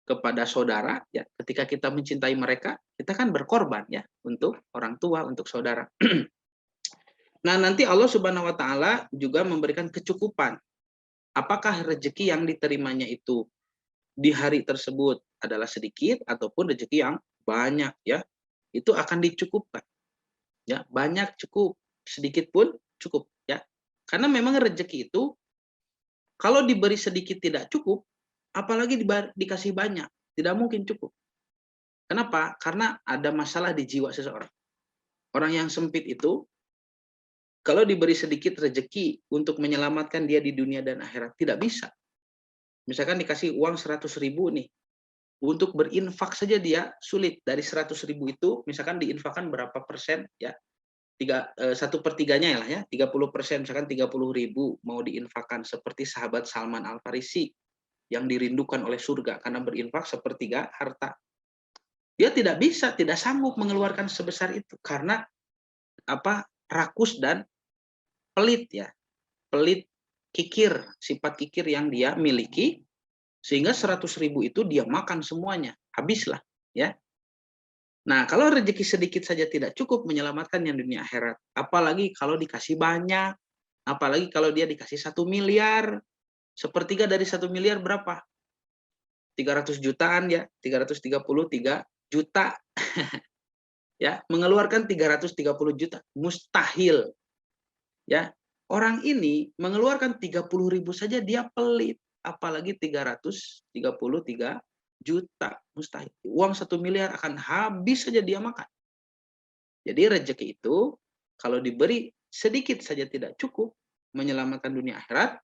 kepada saudara ya, ketika kita mencintai mereka kita kan berkorban ya untuk orang tua, untuk saudara. Nah, nanti Allah Subhanahu wa taala juga memberikan kecukupan. Apakah rezeki yang diterimanya itu di hari tersebut adalah sedikit ataupun rezeki yang banyak ya, itu akan dicukupkan. Ya, banyak cukup, sedikit pun cukup ya. Karena memang rezeki itu kalau diberi sedikit tidak cukup, apalagi dikasih banyak, tidak mungkin cukup. Kenapa? Karena ada masalah di jiwa seseorang. Orang yang sempit itu, kalau diberi sedikit rezeki untuk menyelamatkan dia di dunia dan akhirat, tidak bisa. Misalkan dikasih uang 100.000 nih, untuk berinfak saja dia sulit. Dari 100.000 itu, misalkan diinfakkan berapa persen, ya, 1/3-nya lah ya, 30%, misalkan 30.000 mau diinfakkan, seperti sahabat Salman Al-Farisi yang dirindukan oleh surga karena berinfak sepertiga harta. Dia tidak bisa, tidak sanggup mengeluarkan sebesar itu karena rakus dan pelit ya. Pelit, kikir, sifat kikir yang dia miliki, sehingga 100.000 itu dia makan semuanya, habislah ya. Nah, kalau rezeki sedikit saja tidak cukup menyelamatkan yang dunia akhirat, apalagi kalau dikasih banyak, apalagi kalau dia dikasih 1 miliar, sepertiga dari 1 miliar berapa? 300 jutaan ya, 333 juta. Ya, mengeluarkan 330 juta, mustahil. Ya, orang ini mengeluarkan 30.000 saja dia pelit, apalagi 333 juta, mustahil. Uang 1 miliar akan habis saja dia makan. Jadi rezeki itu kalau diberi sedikit saja tidak cukup menyelamatkan dunia akhirat,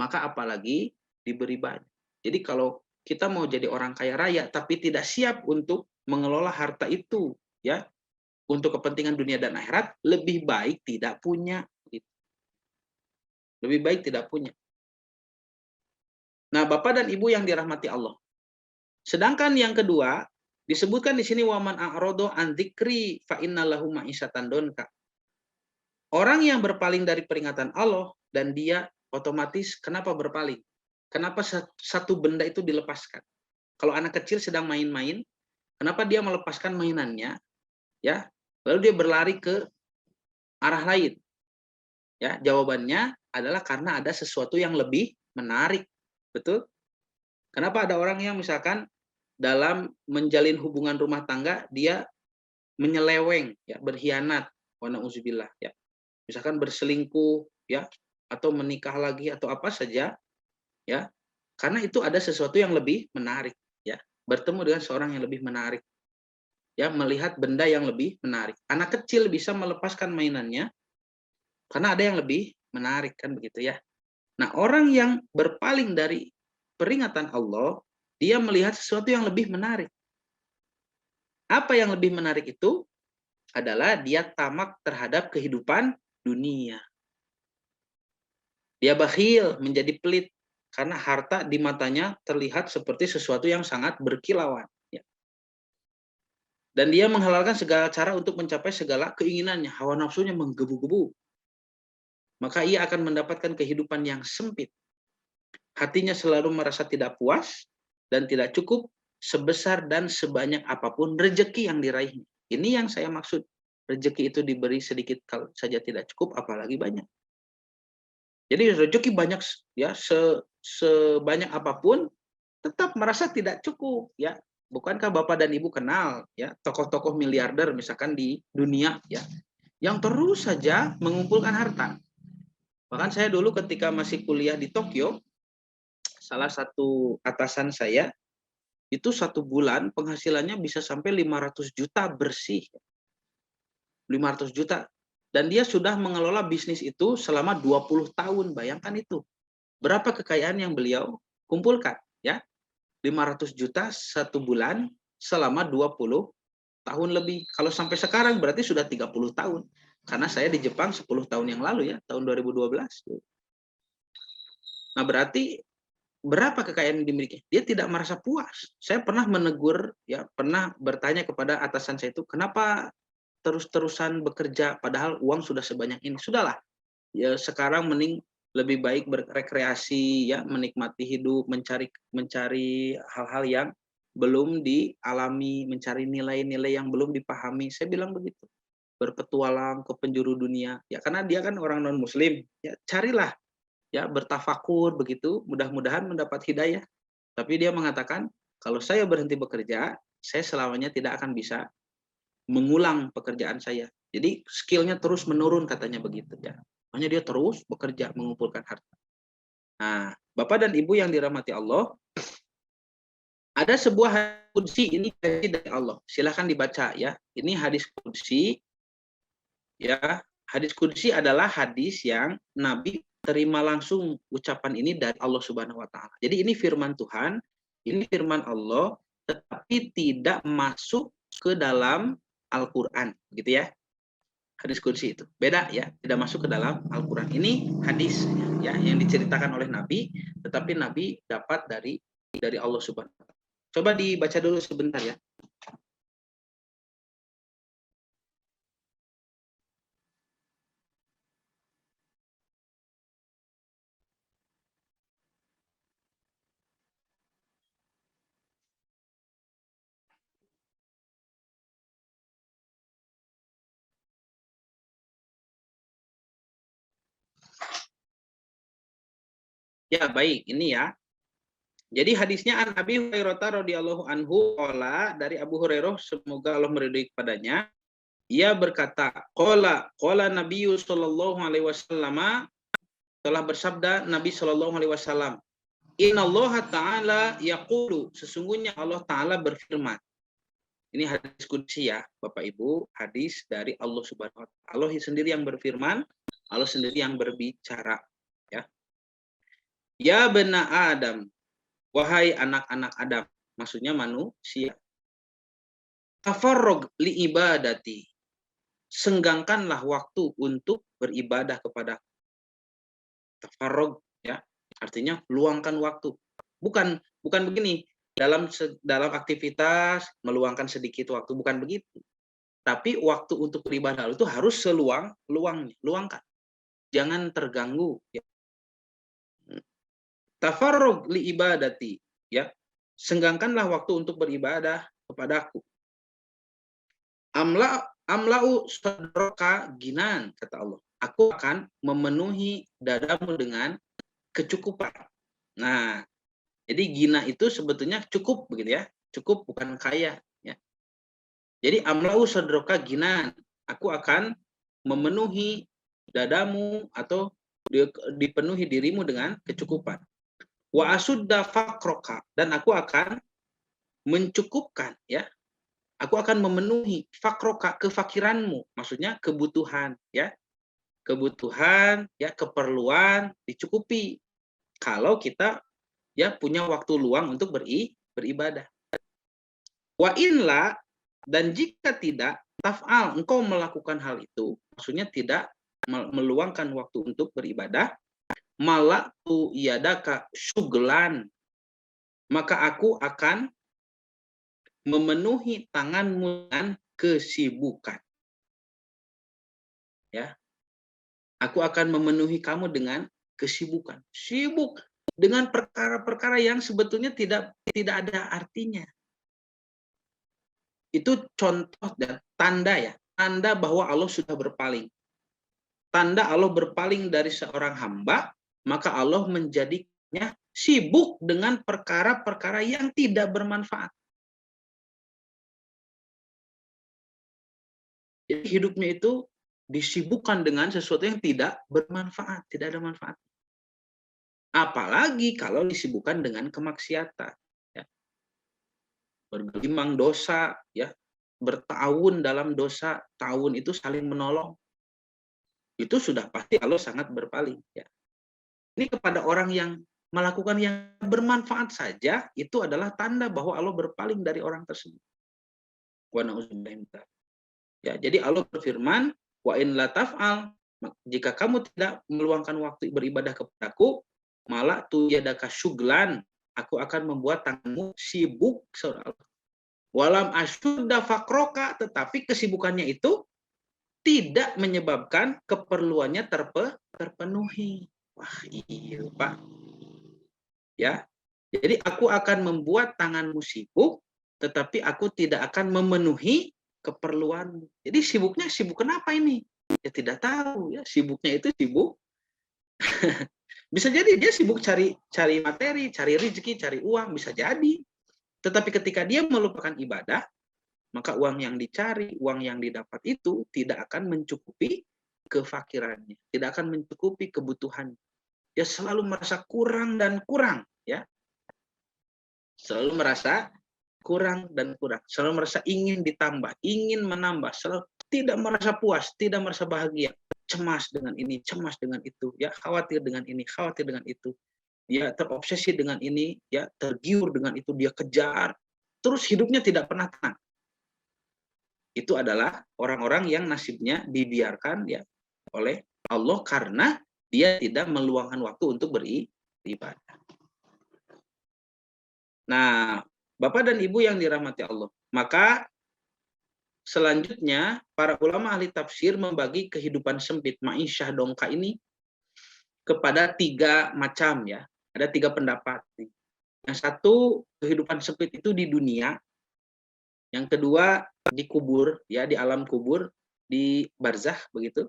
maka apalagi diberi banyak. Jadi kalau kita mau jadi orang kaya raya tapi tidak siap untuk mengelola harta itu, ya, untuk kepentingan dunia dan akhirat, lebih baik tidak punya, gitu. Lebih baik tidak punya. Nah, Bapak dan Ibu yang dirahmati Allah. Sedangkan yang kedua, disebutkan di sini waman a'rado an dzikri fa innalahu ma'isyatan donka. Orang yang berpaling dari peringatan Allah dan dia otomatis kenapa berpaling? Kenapa satu benda itu dilepaskan? Kalau anak kecil sedang main-main, kenapa dia melepaskan mainannya, ya? Lalu dia berlari ke arah lain. Ya, jawabannya adalah karena ada sesuatu yang lebih menarik. Betul? Kenapa ada orang yang misalkan dalam menjalin hubungan rumah tangga dia menyeleweng, ya, berkhianat, wa na'udzubillah, ya. Misalkan berselingkuh, ya, atau menikah lagi atau apa saja, ya. Karena itu ada sesuatu yang lebih menarik, ya. Bertemu dengan seorang yang lebih menarik, ya, melihat benda yang lebih menarik. Anak kecil bisa melepaskan mainannya karena ada yang lebih menarik, kan begitu ya. Nah, orang yang berpaling dari peringatan Allah, dia melihat sesuatu yang lebih menarik. Apa yang lebih menarik itu? Adalah dia tamak terhadap kehidupan dunia. Dia bakhil, menjadi pelit, karena harta di matanya terlihat seperti sesuatu yang sangat berkilauan. Ya. Dan dia menghalalkan segala cara untuk mencapai segala keinginannya. Hawa nafsunya menggebu-gebu. Maka ia akan mendapatkan kehidupan yang sempit. Hatinya selalu merasa tidak puas dan tidak cukup sebesar dan sebanyak apapun rezeki yang diraihnya. Ini yang saya maksud. Rezeki itu diberi sedikit saja tidak cukup, apalagi banyak. Jadi rezeki banyak, ya, sebanyak apapun tetap merasa tidak cukup, ya. Bukankah Bapak dan Ibu kenal, ya, tokoh-tokoh miliarder misalkan di dunia, ya, yang terus saja mengumpulkan harta. Bahkan saya dulu ketika masih kuliah di Tokyo, salah satu atasan saya itu 1 bulan penghasilannya bisa sampai 500 juta bersih. 500 juta. Dan dia sudah mengelola bisnis itu selama 20 tahun. Bayangkan itu. Berapa kekayaan yang beliau kumpulkan, ya? 500 juta 1 bulan selama 20 tahun lebih. Kalau sampai sekarang berarti sudah 30 tahun. Karena saya di Jepang 10 tahun yang lalu, ya, tahun 2012. Nah, berarti berapa kekayaan yang dimiliki? Dia tidak merasa puas. Saya pernah menegur, ya, pernah bertanya kepada atasan saya itu, kenapa terus-terusan bekerja padahal uang sudah sebanyak ini? Sudahlah, ya, sekarang mending lebih baik berrekreasi, ya, menikmati hidup, mencari hal-hal yang belum dialami, mencari nilai-nilai yang belum dipahami. Saya bilang begitu. Berpetualang ke penjuru dunia, ya, karena dia kan orang non muslim, ya, carilah, ya, bertafakur begitu, mudah-mudahan mendapat hidayah. Tapi dia mengatakan, kalau saya berhenti bekerja, saya selamanya tidak akan bisa mengulang pekerjaan saya. Jadi skillnya terus menurun, katanya begitu, ya. Makanya dia terus bekerja mengumpulkan harta. Nah, Bapak dan Ibu yang dirahmati Allah, ada sebuah hadis qudsi, ini dari Allah. Silahkan dibaca, ya. Ini hadis qudsi, ya. Hadis qudsi adalah hadis yang Nabi terima langsung ucapan ini dari Allah Subhanahu wa taala. Jadi ini firman Tuhan, ini firman Allah, tetapi tidak masuk ke dalam Al-Qur'an, gitu ya. Hadis qudsi itu beda, ya, tidak masuk ke dalam Al-Qur'an. Ini hadis, ya, yang diceritakan oleh Nabi, tetapi Nabi dapat dari Allah Subhanahu wa taala. Coba dibaca dulu sebentar, ya. Ya, baik, ini, ya. Jadi hadisnya an Abi Hurairah radhiyallahu anhu qala, dari Abu Hurairah semoga Allah meridhai kepadanya, ia berkata, qala Nabiyyu sallallahu alaihi wasallam, telah bersabda Nabi sallallahu alaihi wasallam, innallaha ta'ala yaqulu, sesungguhnya Allah taala berfirman. Ini hadis qudsi, ya, Bapak Ibu, hadis dari Allah Subhanahu wa taala. Allah sendiri yang berfirman, Allah sendiri yang berbicara, ya. Ya bena Adam, Wahai anak-anak Adam, maksudnya manusia. Tafarrog li ibadati. Senggangkanlah waktu untuk beribadah kepada tafarrog, ya. Artinya luangkan waktu. Bukan begini, dalam aktivitas meluangkan sedikit waktu, bukan begitu. Tapi waktu untuk beribadah itu harus seluang-luangnya, luangkan. Jangan terganggu, ya. Tafarrog li ibadati, ya. Senggangkanlah waktu untuk beribadah kepadaku. Amla'u sadroka ginan, kata Allah. Aku akan memenuhi dadamu dengan kecukupan. Nah, jadi gina itu sebetulnya cukup, begitu ya. Cukup, bukan kaya, ya. Jadi amla'u sadroka ginan. Aku akan memenuhi dadamu atau dipenuhi dirimu dengan kecukupan. Wa asudda fakroka, dan aku akan mencukupkan, ya. Aku akan memenuhi fakroka, kefakiranmu, maksudnya kebutuhan, ya. Kebutuhan, ya, keperluan dicukupi kalau kita, ya, punya waktu luang untuk beribadah. Wa inla, dan jika tidak, taf'al, engkau melakukan hal itu, maksudnya tidak meluangkan waktu untuk beribadah, malatu yadaka syuglan, maka aku akan memenuhi tanganmu dengan kesibukan. Ya, aku akan memenuhi kamu dengan kesibukan. Sibuk dengan perkara-perkara yang sebetulnya tidak ada artinya. Itu contoh dan tanda, ya, tanda bahwa Allah sudah berpaling. Tanda Allah berpaling dari seorang hamba, maka Allah menjadikannya sibuk dengan perkara-perkara yang tidak bermanfaat. Jadi hidupnya itu disibukkan dengan sesuatu yang tidak bermanfaat, tidak ada manfaat. Apalagi kalau disibukkan dengan kemaksiatan, ya. Bergelimang dosa, ya, bertahun dalam dosa, tahun itu saling menolong. Itu sudah pasti Allah sangat berpaling, ya. Ini kepada orang yang melakukan yang bermanfaat saja, itu adalah tanda bahwa Allah berpaling dari orang tersebut. Wa na'udzubillah min dzalik. Ya, jadi Allah berfirman, wa in la taf'al, jika kamu tidak meluangkan waktu beribadah kepadaku, malah tu yadaka syuglan, aku akan membuat tanganmu sibuk, saudara. Walam asyudda fakroka, tetapi kesibukannya itu tidak menyebabkan keperluannya terpenuhi. Wah, iya, Pak. Ya. Jadi aku akan membuat tanganmu sibuk, tetapi aku tidak akan memenuhi keperluanmu. Jadi sibuknya sibuk kenapa ini? Ya tidak tahu, ya. Sibuknya itu sibuk. Bisa jadi dia sibuk cari materi, cari rezeki, cari uang, bisa jadi. Tetapi ketika dia melupakan ibadah, maka uang yang dicari, uang yang didapat itu tidak akan mencukupi kefakirannya, tidak akan mencukupi kebutuhannya. Dia selalu merasa kurang dan kurang, ya. Selalu merasa kurang dan kurang, selalu merasa ingin ditambah, ingin menambah, selalu tidak merasa puas, tidak merasa bahagia, cemas dengan ini, cemas dengan itu, ya, khawatir dengan ini, khawatir dengan itu, ya, terobsesi dengan ini, ya, tergiur dengan itu, dia kejar, terus hidupnya tidak pernah tenang. Itu adalah orang-orang yang nasibnya dibiarkan, ya, oleh Allah karena dia tidak meluangkan waktu untuk beribadah. Nah, Bapak dan Ibu yang dirahmati Allah, maka selanjutnya para ulama ahli tafsir membagi kehidupan sempit ma'isyah dongka ini kepada 3 macam, ya. Ada 3 pendapat. Yang satu, kehidupan sempit itu di dunia. Yang kedua, di kubur, ya, di alam kubur, di barzah begitu.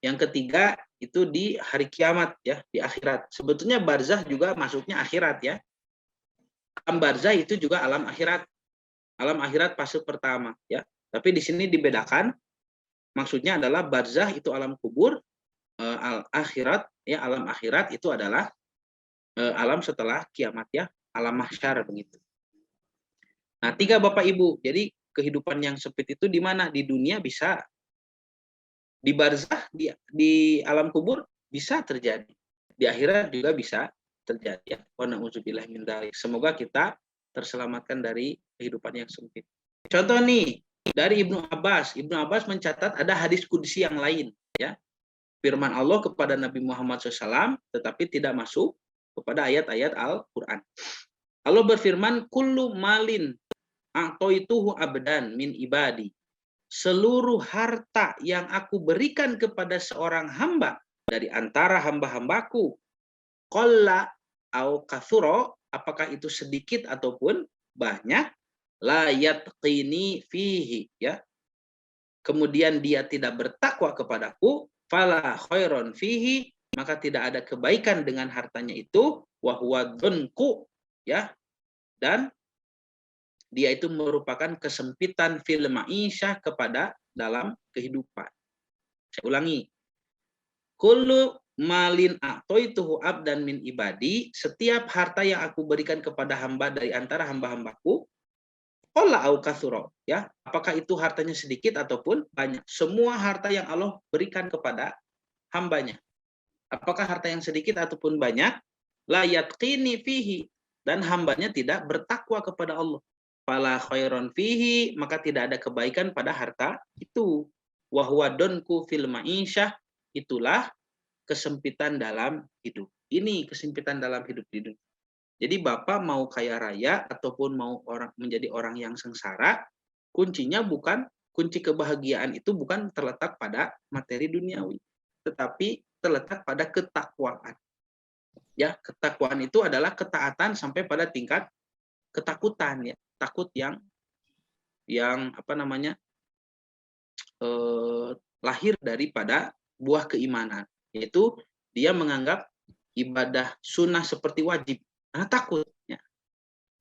Yang ketiga itu di hari kiamat, ya, di akhirat. Sebetulnya barzah juga masuknya akhirat, ya. Alam barzah itu juga alam akhirat. Alam akhirat fase pertama, ya. Tapi di sini dibedakan, maksudnya adalah barzah itu alam kubur, akhirat, ya, alam akhirat itu adalah alam setelah kiamat, ya, alam mahsyar begitu. Nah, 3 Bapak Ibu. Jadi kehidupan yang sempit itu di mana? Di dunia bisa, di barzah, di alam kubur bisa terjadi, di akhirat juga bisa terjadi ya. Wa na'udzubillah min dzalik. Semoga kita terselamatkan dari kehidupan yang sempit. Contoh nih dari Ibnu Abbas. Ibnu Abbas mencatat ada hadis qudsi yang lain ya. Firman Allah kepada Nabi Muhammad SAW tetapi tidak masuk kepada ayat-ayat Al-Qur'an. Allah berfirman, kullu malin a'toituhu abdan min ibadi. Seluruh harta yang aku berikan kepada seorang hamba dari antara hamba-hambaku, qalla au kathura, apakah itu sedikit ataupun banyak, la yatqini fihi ya. Kemudian dia tidak bertakwa kepadaku, fala khairon fihi, maka tidak ada kebaikan dengan hartanya itu, wa huwa dunku ya. Dan dia itu merupakan kesempitan fil ma'isyah kepada dalam kehidupan. Saya ulangi. Kullu malin a'toituhu abdan min ibadi, setiap harta yang aku berikan kepada hamba dari antara hamba-hambaku, qalla au katsura, ya. Apakah itu hartanya sedikit ataupun banyak? Semua harta yang Allah berikan kepada hambanya. Apakah harta yang sedikit ataupun banyak? La yatqini fihi, dan hambanya tidak bertakwa kepada Allah. Fala khairon fihi, maka tidak ada kebaikan pada harta itu. Wa huwa donku fil ma'isyah, itulah kesempitan dalam hidup. Ini kesempitan dalam hidup di dunia. Jadi Bapak mau kaya raya ataupun mau menjadi orang yang sengsara, kunci kebahagiaan itu bukan terletak pada materi duniawi, tetapi terletak pada ketakwaan. Ya, ketakwaan itu adalah ketaatan sampai pada tingkat ketakutan ya. Takut yang lahir daripada buah keimanan, yaitu dia menganggap ibadah sunnah seperti wajib karena takut ya.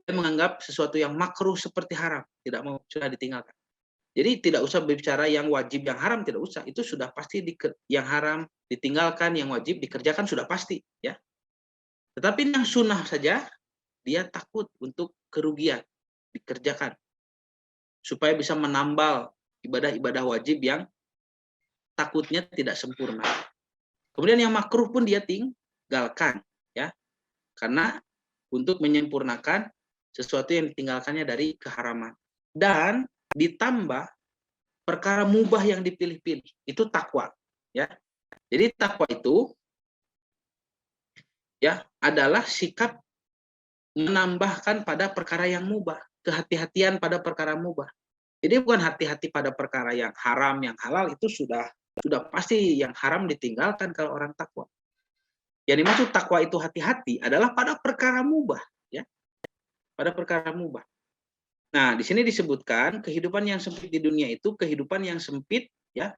Dia menganggap sesuatu yang makruh seperti haram, tidak mau, sudah ditinggalkan. Jadi tidak usah berbicara yang wajib yang haram, tidak usah, itu sudah pasti yang haram ditinggalkan, yang wajib dikerjakan sudah pasti ya. Tetapi yang sunnah saja dia takut untuk kerugian dikerjakan supaya bisa menambal ibadah-ibadah wajib yang takutnya tidak sempurna. Kemudian yang makruh pun dia tinggalkan ya. Karena untuk menyempurnakan sesuatu yang ditinggalkannya dari keharaman. Dan ditambah perkara mubah yang dipilih-pilih, itu takwa ya. Jadi takwa itu ya adalah sikap menambahkan pada perkara yang mubah, kehati-hatian pada perkara mubah. Jadi bukan hati-hati pada perkara yang haram, yang halal itu sudah pasti yang haram ditinggalkan kalau orang takwa. Yang dimaksud takwa itu hati-hati adalah pada perkara mubah, ya. Pada perkara mubah. Nah, di sini disebutkan kehidupan yang sempit di dunia itu kehidupan yang sempit, ya.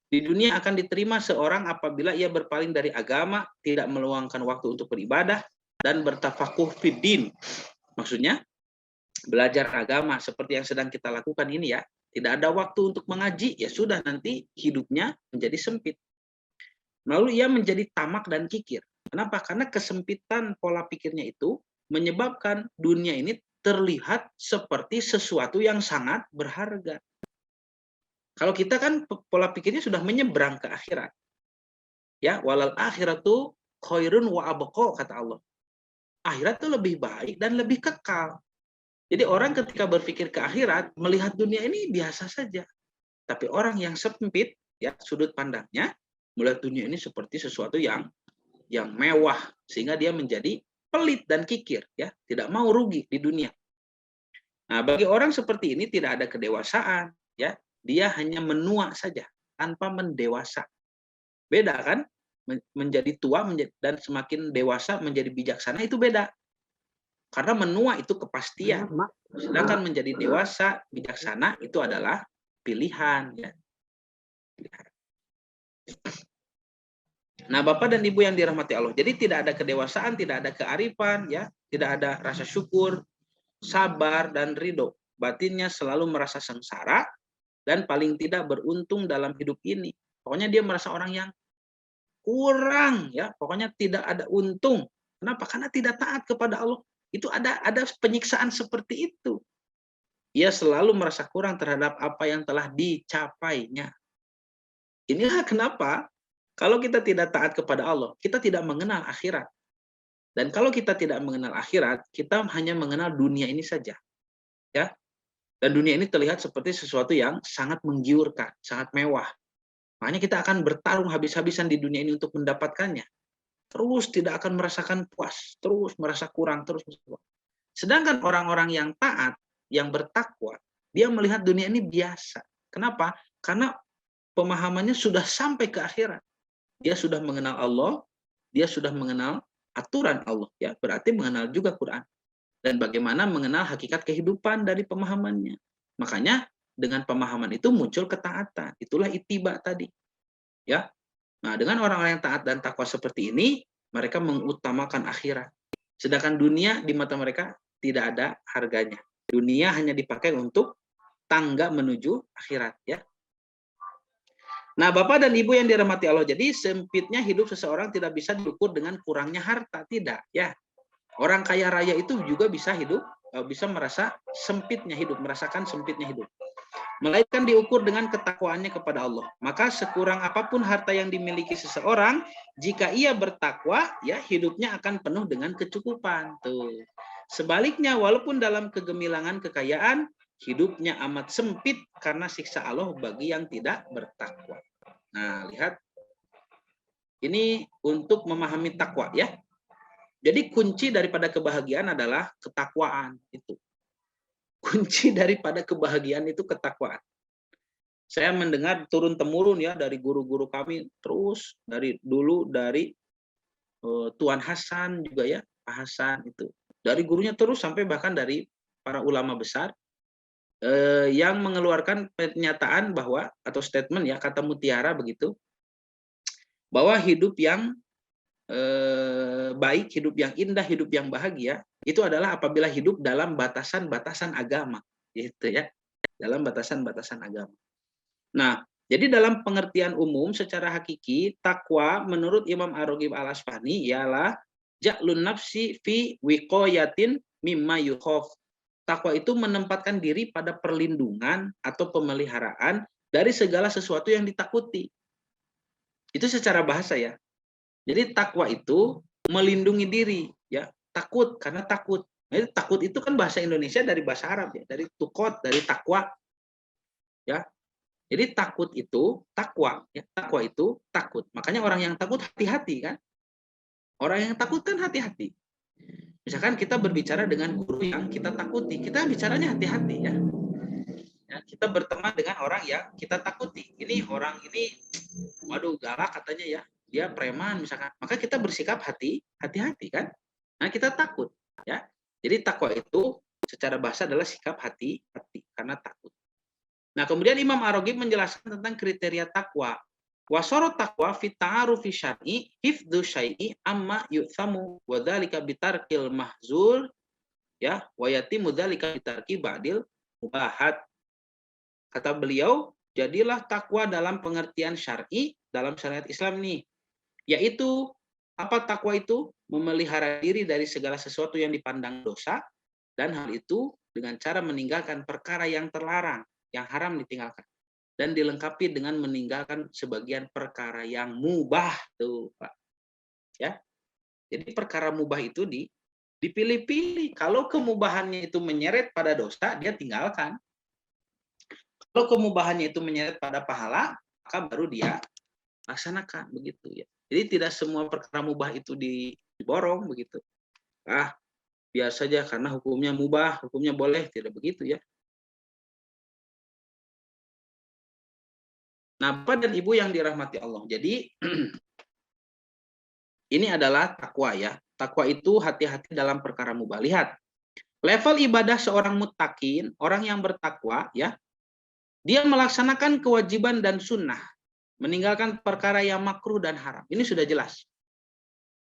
Di dunia akan diterima seorang apabila ia berpaling dari agama, tidak meluangkan waktu untuk beribadah dan bertafakuh fiddin. Maksudnya belajar agama seperti yang sedang kita lakukan ini ya. Tidak ada waktu untuk mengaji, ya sudah nanti hidupnya menjadi sempit. Lalu ia menjadi tamak dan kikir. Kenapa? Karena kesempitan pola pikirnya itu menyebabkan dunia ini terlihat seperti sesuatu yang sangat berharga. Kalau kita kan pola pikirnya sudah menyeberang ke akhirat. Ya, walal akhiratu khairun wa abqa kata Allah. Akhirat itu lebih baik dan lebih kekal. Jadi orang ketika berpikir ke akhirat, melihat dunia ini biasa saja. Tapi orang yang sempit, ya sudut pandangnya, melihat dunia ini seperti sesuatu yang mewah, sehingga dia menjadi pelit dan kikir, ya tidak mau rugi di dunia. Nah, bagi orang seperti ini tidak ada kedewasaan, ya dia hanya menua saja tanpa mendewasa. Beda kan? Menjadi tua dan semakin dewasa menjadi bijaksana itu beda. Karena menua itu kepastian, sedangkan menjadi dewasa, bijaksana itu adalah pilihan. Ya. Nah, Bapak dan Ibu yang dirahmati Allah, jadi tidak ada kedewasaan, tidak ada kearifan, ya, tidak ada rasa syukur, sabar dan ridho. Batinnya selalu merasa sengsara dan paling tidak beruntung dalam hidup ini. Pokoknya dia merasa orang yang kurang, ya, pokoknya tidak ada untung. Kenapa? Karena tidak taat kepada Allah. Itu ada penyiksaan seperti itu. Ia selalu merasa kurang terhadap apa yang telah dicapainya. Inilah kenapa kalau kita tidak taat kepada Allah, kita tidak mengenal akhirat. Dan kalau kita tidak mengenal akhirat, kita hanya mengenal dunia ini saja. Ya. Dan dunia ini terlihat seperti sesuatu yang sangat menggiurkan, sangat mewah. Makanya kita akan bertarung habis-habisan di dunia ini untuk mendapatkannya. Terus tidak akan merasakan puas, terus merasa kurang, terus. Sedangkan orang-orang yang taat, yang bertakwa, dia melihat dunia ini biasa. Kenapa? Karena pemahamannya sudah sampai ke akhirat. Dia sudah mengenal Allah, dia sudah mengenal aturan Allah, ya, berarti mengenal juga Quran. Dan bagaimana mengenal hakikat kehidupan dari pemahamannya. Makanya dengan pemahaman itu muncul ketaatan. Itulah ittiba tadi. Ya. Nah, dengan orang-orang yang taat dan takwa seperti ini, mereka mengutamakan akhirat. Sedangkan dunia di mata mereka tidak ada harganya. Dunia hanya dipakai untuk tangga menuju akhirat, ya. Nah, Bapak dan Ibu yang dirahmati Allah, jadi sempitnya hidup seseorang tidak bisa diukur dengan kurangnya harta, tidak, ya. Orang kaya raya itu juga bisa hidup, bisa merasa sempitnya hidup, merasakan sempitnya hidup. Melainkan diukur dengan ketakwaannya kepada Allah. Maka sekurang apapun harta yang dimiliki seseorang, jika ia bertakwa, ya hidupnya akan penuh dengan kecukupan. Tuh. Sebaliknya, walaupun dalam kegemilangan kekayaan, hidupnya amat sempit karena siksa Allah bagi yang tidak bertakwa. Nah, lihat. Ini untuk memahami takwa, ya. Jadi kunci daripada kebahagiaan adalah ketakwaan itu. Kunci daripada kebahagiaan itu ketakwaan. Saya mendengar turun temurun ya dari guru-guru kami terus dari dulu dari Tuan Hasan juga ya, Pak Hasan itu. Dari gurunya terus sampai bahkan dari para ulama besar yang mengeluarkan pernyataan bahwa atau statement ya kata mutiara begitu bahwa hidup yang baik, hidup yang indah, hidup yang bahagia itu adalah apabila hidup dalam batasan-batasan agama, gitu ya, dalam batasan-batasan agama. Nah, jadi dalam pengertian umum secara hakiki takwa menurut Imam Ar-Raghib Al-Asfahani ialah ja'lun nafsi fi wiqayatin mimma yukhaf. Takwa itu menempatkan diri pada perlindungan atau pemeliharaan dari segala sesuatu yang ditakuti. Itu secara bahasa ya. Jadi takwa itu melindungi diri, ya, takut karena takut. Nah, takut itu kan bahasa Indonesia dari bahasa Arab ya, dari tukot, dari takwa, ya. Jadi takut itu takwa, ya. Takwa itu takut. Makanya orang yang takut hati-hati kan. Orang yang takut kan hati-hati. Misalkan kita berbicara dengan guru yang kita takuti, kita bicaranya hati-hati ya. Ya, kita berteman dengan orang yang kita takuti. Ini orang ini, waduh galak katanya ya. Dia preman misalkan, maka kita bersikap hati-hati kan. Nah kita takut ya. Jadi takwa itu secara bahasa adalah sikap hati-hati karena takut. Nah kemudian Imam Ar-Raghib menjelaskan tentang kriteria takwa. Wasarut takwa fi ta'arufi syar'i hifdzu syai'i amma yu'thamu wa dzalika bitarkil mahzur ya wa yatimu dzalika bitarki ba'dil mubahat. Kata beliau, jadilah takwa dalam pengertian syar'i dalam syariat Islam nih. Yaitu apa takwa itu? Memelihara diri dari segala sesuatu yang dipandang dosa dan hal itu dengan cara meninggalkan perkara yang terlarang, yang haram ditinggalkan dan dilengkapi dengan meninggalkan sebagian perkara yang mubah tuh, Pak. Ya. Jadi perkara mubah itu dipilih-pilih. Kalau kemubahannya itu menyeret pada dosa, dia tinggalkan. Kalau kemubahannya itu menyeret pada pahala, maka baru dia laksanakan begitu ya. Jadi tidak semua perkara mubah itu diborong begitu. Ah, biasa saja karena hukumnya mubah, hukumnya boleh, tidak begitu ya. Nah, Bapak dan Ibu yang dirahmati Allah. Jadi ini adalah takwa ya. Takwa itu hati-hati dalam perkara mubah. Lihat, level ibadah seorang muttaqin, orang yang bertakwa ya, dia melaksanakan kewajiban dan sunnah, meninggalkan perkara yang makruh dan haram. Ini sudah jelas.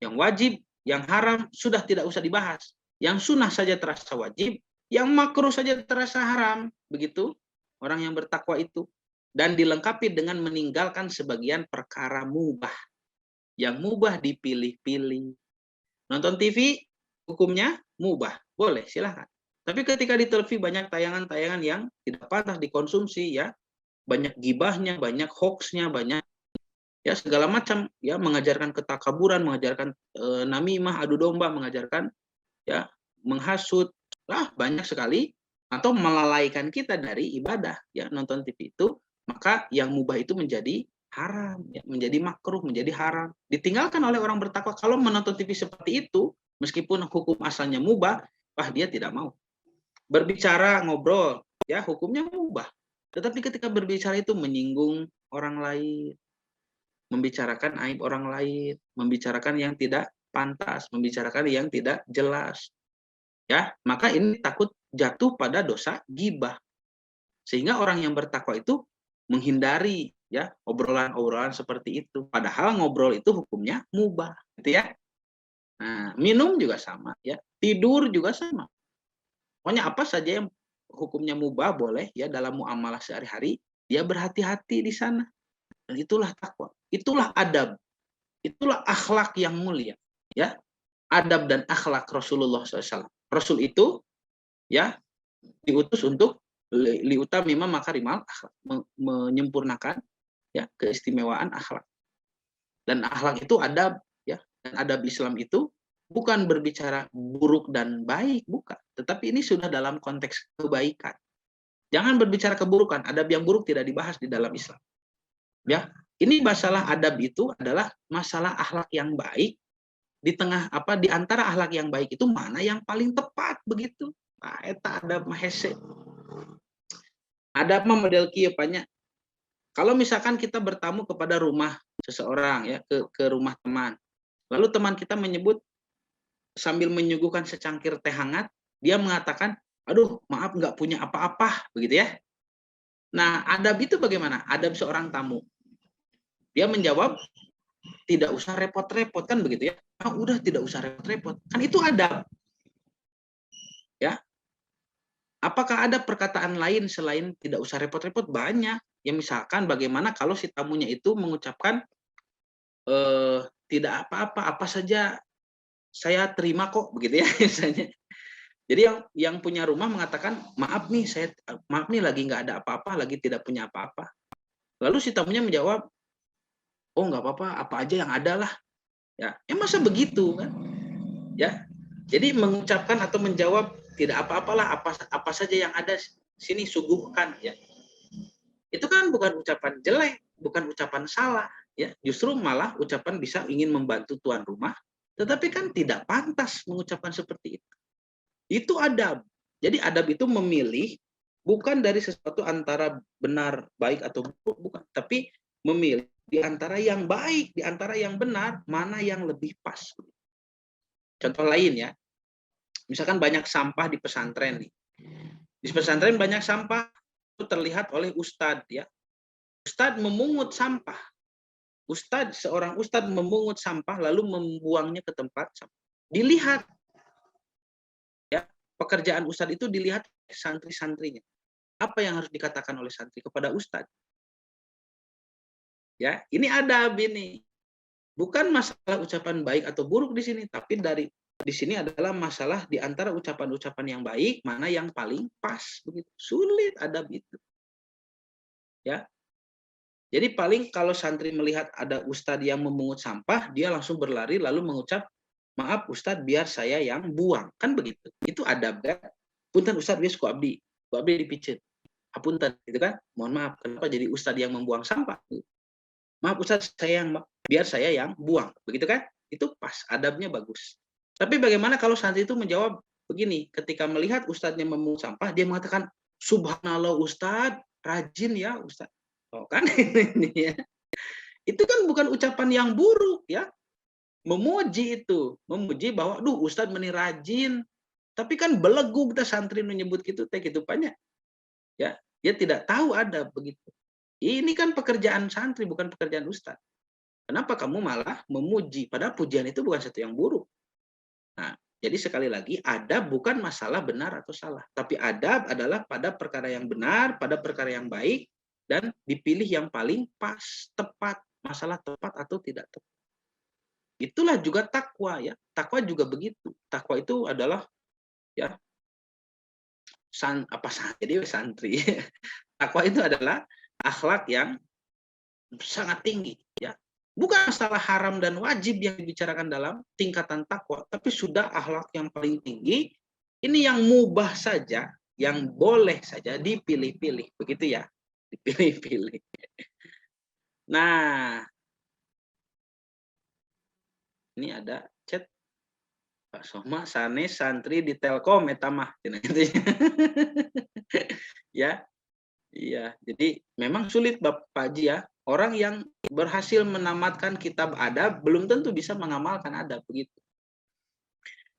Yang wajib, yang haram sudah tidak usah dibahas. Yang sunnah saja terasa wajib, yang makruh saja terasa haram. Begitu orang yang bertakwa itu. Dan dilengkapi dengan meninggalkan sebagian perkara mubah. Yang mubah dipilih-pilih. Nonton TV, hukumnya mubah. Boleh, silahkan. Tapi ketika di televisi banyak tayangan-tayangan yang tidak pantas dikonsumsi ya. Banyak gibahnya, banyak hoaxnya, banyak ya segala macam, ya mengajarkan ketakaburan, mengajarkan namimah, adu domba, mengajarkan ya menghasut, banyak sekali, atau melalaikan kita dari ibadah, ya nonton TV itu, maka yang mubah itu menjadi haram, ya, menjadi makruh, menjadi haram. Ditinggalkan oleh orang bertakwa. Kalau menonton TV seperti itu, meskipun hukum asalnya mubah, dia tidak mau. Berbicara, ngobrol, ya hukumnya mubah. Tetapi ketika berbicara itu menyinggung orang lain, membicarakan aib orang lain, membicarakan yang tidak pantas, membicarakan yang tidak jelas, ya maka ini takut jatuh pada dosa gibah. Sehingga orang yang bertakwa itu menghindari ya obrolan-obrolan seperti itu. Padahal ngobrol itu hukumnya mubah, gitu ya. Nah, minum juga sama, ya. Tidur juga sama. Pokoknya apa saja yang hukumnya mubah boleh ya dalam muamalah sehari-hari, dia berhati-hati di sana. Dan itulah takwa. Itulah adab. Itulah akhlak yang mulia, ya. Adab dan akhlak Rasulullah SAW. Rasul itu ya diutus untuk liutamima makarimal akhlak, menyempurnakan ya keistimewaan akhlak. Dan akhlak itu adab, ya. Dan adab Islam itu bukan berbicara buruk dan baik, bukan. Tetapi ini sudah dalam konteks kebaikan. Jangan berbicara keburukan. Adab yang buruk tidak dibahas di dalam Islam. Ya, ini masalah adab itu adalah masalah akhlak yang baik. Di tengah di antara akhlak yang baik itu mana yang paling tepat begitu. Eta adab mahese. Adab mah model kieu banyak. Kalau misalkan kita bertamu kepada rumah seseorang ya ke rumah teman. Lalu teman kita menyebut sambil menyuguhkan secangkir teh hangat, dia mengatakan, "Aduh, maaf nggak punya apa-apa," begitu ya. Nah, adab itu bagaimana? Adab seorang tamu. Dia menjawab, "Tidak usah repot-repot," kan begitu ya. Udah tidak usah repot-repot. Kan itu adab. Ya. Apakah ada perkataan lain selain tidak usah repot-repot? Banyak. Ya misalkan bagaimana kalau si tamunya itu mengucapkan tidak apa-apa, apa saja saya terima kok, begitu ya misalnya. Jadi yang punya rumah mengatakan, maaf nih lagi nggak ada apa-apa, lagi tidak punya apa-apa. Lalu si tamunya menjawab, oh nggak apa-apa, apa aja yang ada lah. Ya masa begitu kan? Ya, jadi mengucapkan atau menjawab tidak apa-apalah, apa saja yang ada sini suguhkan, ya. Itu kan bukan ucapan jelek, bukan ucapan salah, ya. Justru malah ucapan bisa ingin membantu tuan rumah, tetapi kan tidak pantas mengucapkan seperti itu. Itu adab. Jadi adab itu memilih bukan dari sesuatu antara benar, baik atau buruk, bukan, tapi memilih di antara yang baik, di antara yang benar, mana yang lebih pas. Contoh lain ya, misalkan banyak sampah di pesantren nih. Di pesantren banyak sampah, itu terlihat oleh ustadz ya. Ustadz memungut sampah. Seorang ustadz memungut sampah lalu membuangnya ke tempat sampah. Dilihat ya, pekerjaan ustadz itu dilihat santri-santrinya. Apa yang harus dikatakan oleh santri kepada ustadz? Ya, ini adab ini. Bukan masalah ucapan baik atau buruk di sini, tapi di sini adalah masalah di antara ucapan-ucapan yang baik mana yang paling pas begitu. Sulit adab itu. Ya. Jadi paling kalau santri melihat ada ustadz yang memungut sampah, dia langsung berlari lalu mengucap, "Maaf ustadz, biar saya yang buang." Kan begitu. Itu adab kan? Punten ustadz geus ku abdi dipiceun. Hapunten gitu kan? Mohon maaf, kenapa jadi ustadz yang membuang sampah? Maaf ustadz, biar saya yang buang. Begitu kan? Itu pas, adabnya bagus. Tapi bagaimana kalau santri itu menjawab begini, ketika melihat ustadznya memungut sampah, dia mengatakan, "Subhanallah ustadz, rajin ya ustadz." Oh kan ini ya. Itu kan bukan ucapan yang buruk ya. Memuji itu, memuji bahwa ustadz meni rajin. Tapi kan belegu kita santri menyebut gitu teh gitu banyak. Ya, dia tidak tahu ada begitu. Ini kan pekerjaan santri bukan pekerjaan ustadz. Kenapa kamu malah memuji? Padahal pujian itu bukan sesuatu yang buruk. Nah, jadi sekali lagi adab bukan masalah benar atau salah, tapi adab adalah pada perkara yang benar, pada perkara yang baik, dan dipilih yang paling pas, tepat, masalah tepat atau tidak tepat. Itulah juga takwa ya. Takwa juga begitu. Takwa itu adalah ya jadi santri. Takwa itu adalah akhlak yang sangat tinggi ya. Bukan masalah haram dan wajib yang dibicarakan dalam tingkatan takwa, tapi sudah akhlak yang paling tinggi. Ini yang mubah saja, yang boleh saja dipilih-pilih, begitu ya, dipilih-pilih. Nah, ini ada chat Pak Soma sanes santri di Telkom eta mah ya. Iya, jadi memang sulit Bapak Haji ya. Orang yang berhasil menamatkan kitab adab belum tentu bisa mengamalkan adab begitu.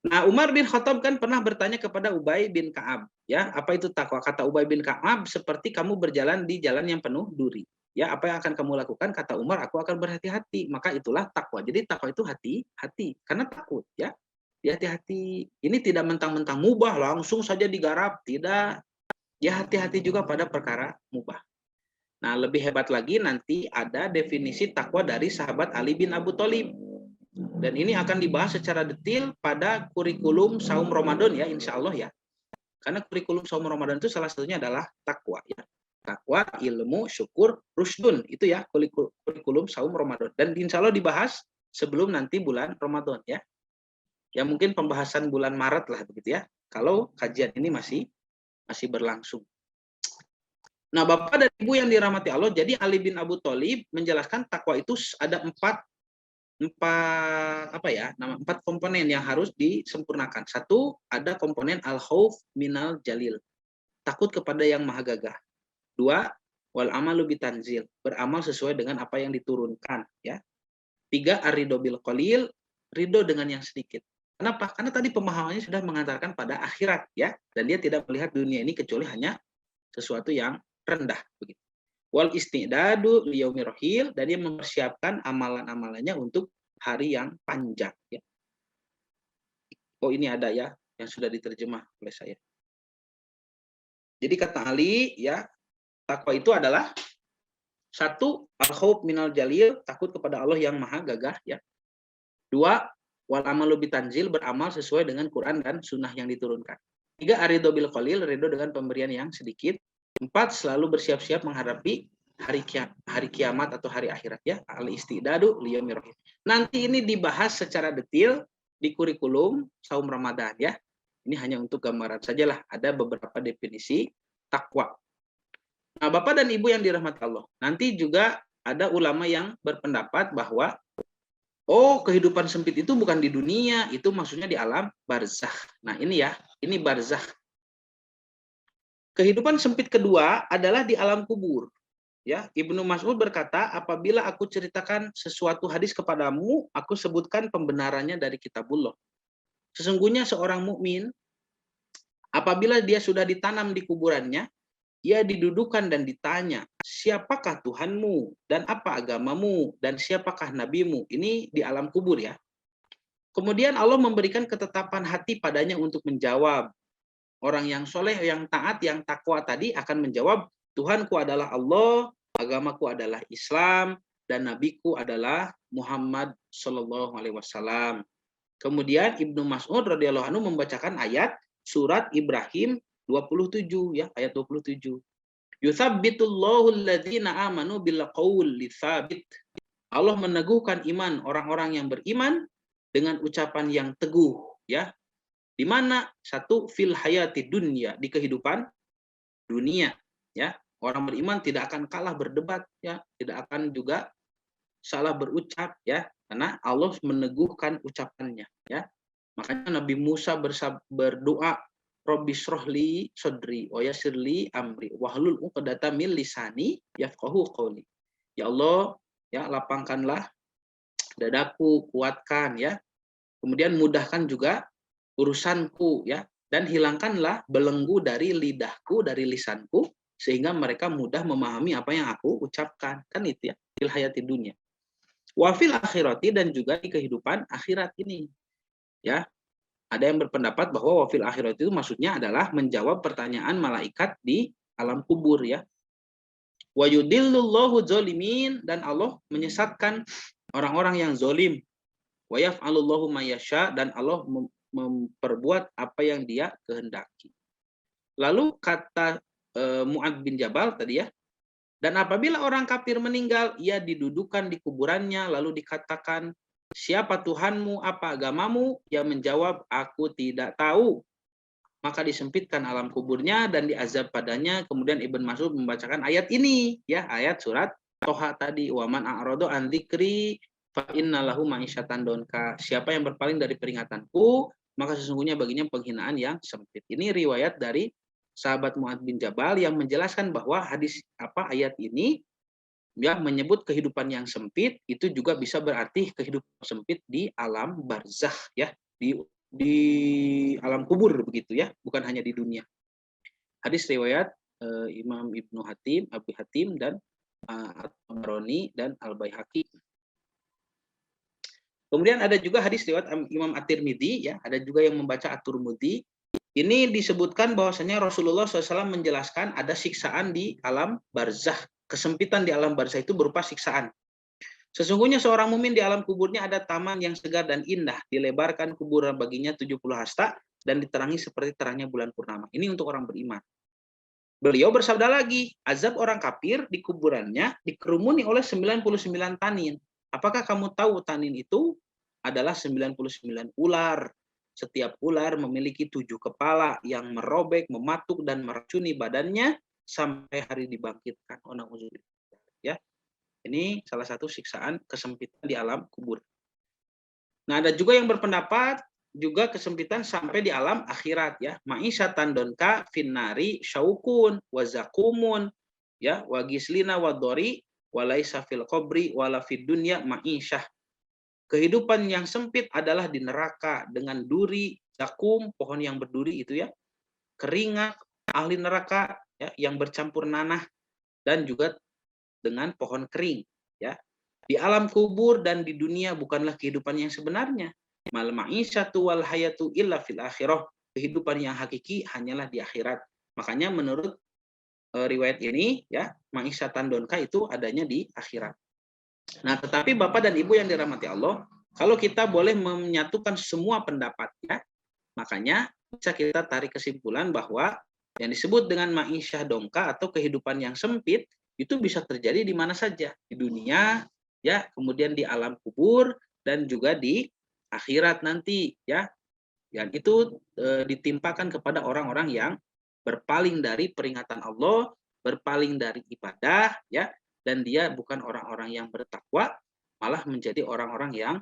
Nah, Umar bin Khattab kan pernah bertanya kepada Ubay bin Ka'ab, ya, apa itu takwa? Kata Ubay bin Ka'ab, seperti kamu berjalan di jalan yang penuh duri. Ya, apa yang akan kamu lakukan? Kata Umar, aku akan berhati-hati. Maka itulah takwa. Jadi takwa itu hati-hati, karena takut, ya. Hati-hati. Ini tidak mentang-mentang mubah langsung saja digarap, tidak. Ya hati-hati juga pada perkara mubah. Nah, lebih hebat lagi nanti ada definisi takwa dari sahabat Ali bin Abu Thalib. Dan ini akan dibahas secara detail pada kurikulum saum Ramadan ya, insya Allah ya. Karena kurikulum saum Ramadan itu salah satunya adalah takwa ya. Takwa, ilmu, syukur, rusdun. Itu ya kurikulum saum Ramadan. Dan insya Allah dibahas sebelum nanti bulan Ramadan ya. Ya mungkin pembahasan bulan Maret lah begitu ya. Kalau kajian ini masih berlangsung. Nah, Bapak dan Ibu yang dirahmati Allah, jadi Ali bin Abu Thalib menjelaskan takwa itu ada empat komponen yang harus disempurnakan. Satu, ada komponen al-khauf minal jalil, takut kepada yang maha gagah. Dua, wal amalu bitanzil, beramal sesuai dengan apa yang diturunkan. Ya. Tiga, ar-ridho bil qalil, ridho dengan yang sedikit. Kenapa? Karena tadi pemahamannya sudah mengatakan pada akhirat, ya, dan dia tidak melihat dunia ini kecuali hanya sesuatu yang rendah begitu. Wal istidadu liyaumir rahil, dan dia mempersiapkan amalan-amalannya untuk hari yang panjang ya. Oh, ini ada ya yang sudah diterjemah oleh saya. Jadi kata Ali ya, takwa itu adalah satu, al-khauf minal jalil, takut kepada Allah yang maha gagah ya. Dua, wal amalu bitanzil, beramal sesuai dengan Quran dan sunnah yang diturunkan. Tiga, aridho bil qalil, ridho dengan pemberian yang sedikit. Empat, selalu bersiap-siap menghadapi hari kiamat atau hari akhirat ya. Al-istidadu liyaumir rahil. Nanti ini dibahas secara detail di kurikulum saum Ramadan ya. Ini hanya untuk gambaran sajalah, ada beberapa definisi takwa. Nah, Bapak dan Ibu yang dirahmati Allah, nanti juga ada ulama yang berpendapat bahwa kehidupan sempit itu bukan di dunia, itu maksudnya di alam barzakh. Nah, ini ya, ini barzakh. Kehidupan sempit kedua adalah di alam kubur. Ya, Ibnu Mas'ud berkata, apabila aku ceritakan sesuatu hadis kepadamu, aku sebutkan pembenarannya dari kitabullah. Sesungguhnya seorang mukmin, apabila dia sudah ditanam di kuburannya, ia didudukan dan ditanya, siapakah Tuhanmu dan apa agamamu dan siapakah nabimu? Ini di alam kubur ya. Kemudian Allah memberikan ketetapan hati padanya untuk menjawab. Orang yang soleh, yang taat, yang takwa tadi akan menjawab, Tuhanku adalah Allah, agamaku adalah Islam, dan nabiku adalah Muhammad Shallallahu Alaihi Wasallam. Kemudian Ibnu Mas'ud radhiyallahu anhu membacakan ayat surat Ibrahim 27 ya, ayat 27. Yutsabbitullahu alladzina amanu bil qauli tsabit. Allah meneguhkan iman orang-orang yang beriman dengan ucapan yang teguh ya. Di mana? Satu, fil hayati dunya, di kehidupan dunia ya. Orang beriman tidak akan kalah berdebat ya, tidak akan juga salah berucap ya, karena Allah meneguhkan ucapannya ya. Makanya Nabi Musa berdoa, Rabbi shrahli sodri wa yassirli amri wahlul 'uqdatam min lisani yafqahu qawli. Ya Allah, ya lapangkanlah dadaku, kuatkan ya. Kemudian mudahkan juga urusanku ya, dan hilangkanlah belenggu dari lidahku, dari lisanku, sehingga mereka mudah memahami apa yang aku ucapkan. Kan itu ya, fil hayati dunya. Wa fil akhirati, dan juga di kehidupan akhirat ini. Ya. Ada yang berpendapat bahwa wa fil akhirati itu maksudnya adalah menjawab pertanyaan malaikat di alam kubur ya. Wa yudillullahu zalimin, dan Allah menyesatkan orang-orang yang zalim. Wa yaf'alullahu ma yasha, dan Allah memperbuat apa yang dia kehendaki. Lalu kata Mu'ad bin Jabal tadi ya, Dan apabila orang kafir meninggal, ia didudukan di kuburannya, lalu dikatakan, siapa Tuhanmu, apa agamamu? Ia menjawab, aku tidak tahu. Maka disempitkan alam kuburnya dan diazab padanya. Kemudian Ibn Mas'ud membacakan ayat ini, ya, ayat surat Toha tadi, waman a'rado an dzikri fa innalahu ma'isyatan donka. Siapa yang berpaling dari peringatanku, maka sesungguhnya baginya penghinaan yang sempit. Ini riwayat dari sahabat Mu'adz bin Jabal yang menjelaskan bahwa hadis ayat ini ya menyebut kehidupan yang sempit itu juga bisa berarti kehidupan sempit di alam barzakh, ya, di alam kubur begitu ya, bukan hanya di dunia. Hadis riwayat Imam Ibnu Hatim, Abu Hatim, dan At-Tabarani dan Al-Baihaqi. Kemudian ada juga hadis riwayat Imam At-Tirmidzi, ya, ada juga yang membaca At-Tirmidzi. Ini disebutkan bahwasanya Rasulullah SAW menjelaskan ada siksaan di alam barzakh. Kesempitan di alam barzakh itu berupa siksaan. Sesungguhnya seorang mukmin di alam kuburnya ada taman yang segar dan indah, dilebarkan kuburan baginya 70 hasta dan diterangi seperti terangnya bulan purnama. Ini untuk orang beriman. Beliau bersabda lagi, azab orang kafir di kuburannya dikerumuni oleh 99 tanin. Apakah kamu tahu tanin itu adalah 99 ular? Setiap ular memiliki 7 kepala yang merobek, mematuk, dan meracuni badannya sampai hari dibangkitkan. Ya, ini salah satu siksaan kesempitan di alam kubur. Nah, ada juga yang berpendapat juga kesempitan sampai di alam akhirat, ya. Ma'isyatan donka finnari syaukun wazakumun, ya, wagislina wadori walaisa fil qabri wala fid dunya ma'isyah. Kehidupan yang sempit adalah di neraka dengan duri, zakum, pohon yang berduri itu, ya. Keringat ahli neraka, ya, yang bercampur nanah, dan juga dengan pohon kering, ya. Di alam kubur dan di dunia bukanlah kehidupan yang sebenarnya. Mal ma'isyatu wal hayatu illa fil akhirah. Kehidupan yang hakiki hanyalah di akhirat. Makanya menurut riwayat ini, ya, ma'isyatan donka itu adanya di akhirat. Nah, tetapi Bapak dan Ibu yang dirahmati Allah, kalau kita boleh menyatukan semua pendapat, ya, makanya bisa kita tarik kesimpulan bahwa yang disebut dengan ma'isyah dongka atau kehidupan yang sempit itu bisa terjadi di mana saja, di dunia, ya, kemudian di alam kubur dan juga di akhirat nanti, ya. Yang itu ditimpakan kepada orang-orang yang berpaling dari peringatan Allah, berpaling dari ibadah, ya, dan dia bukan orang-orang yang bertakwa, malah menjadi orang-orang yang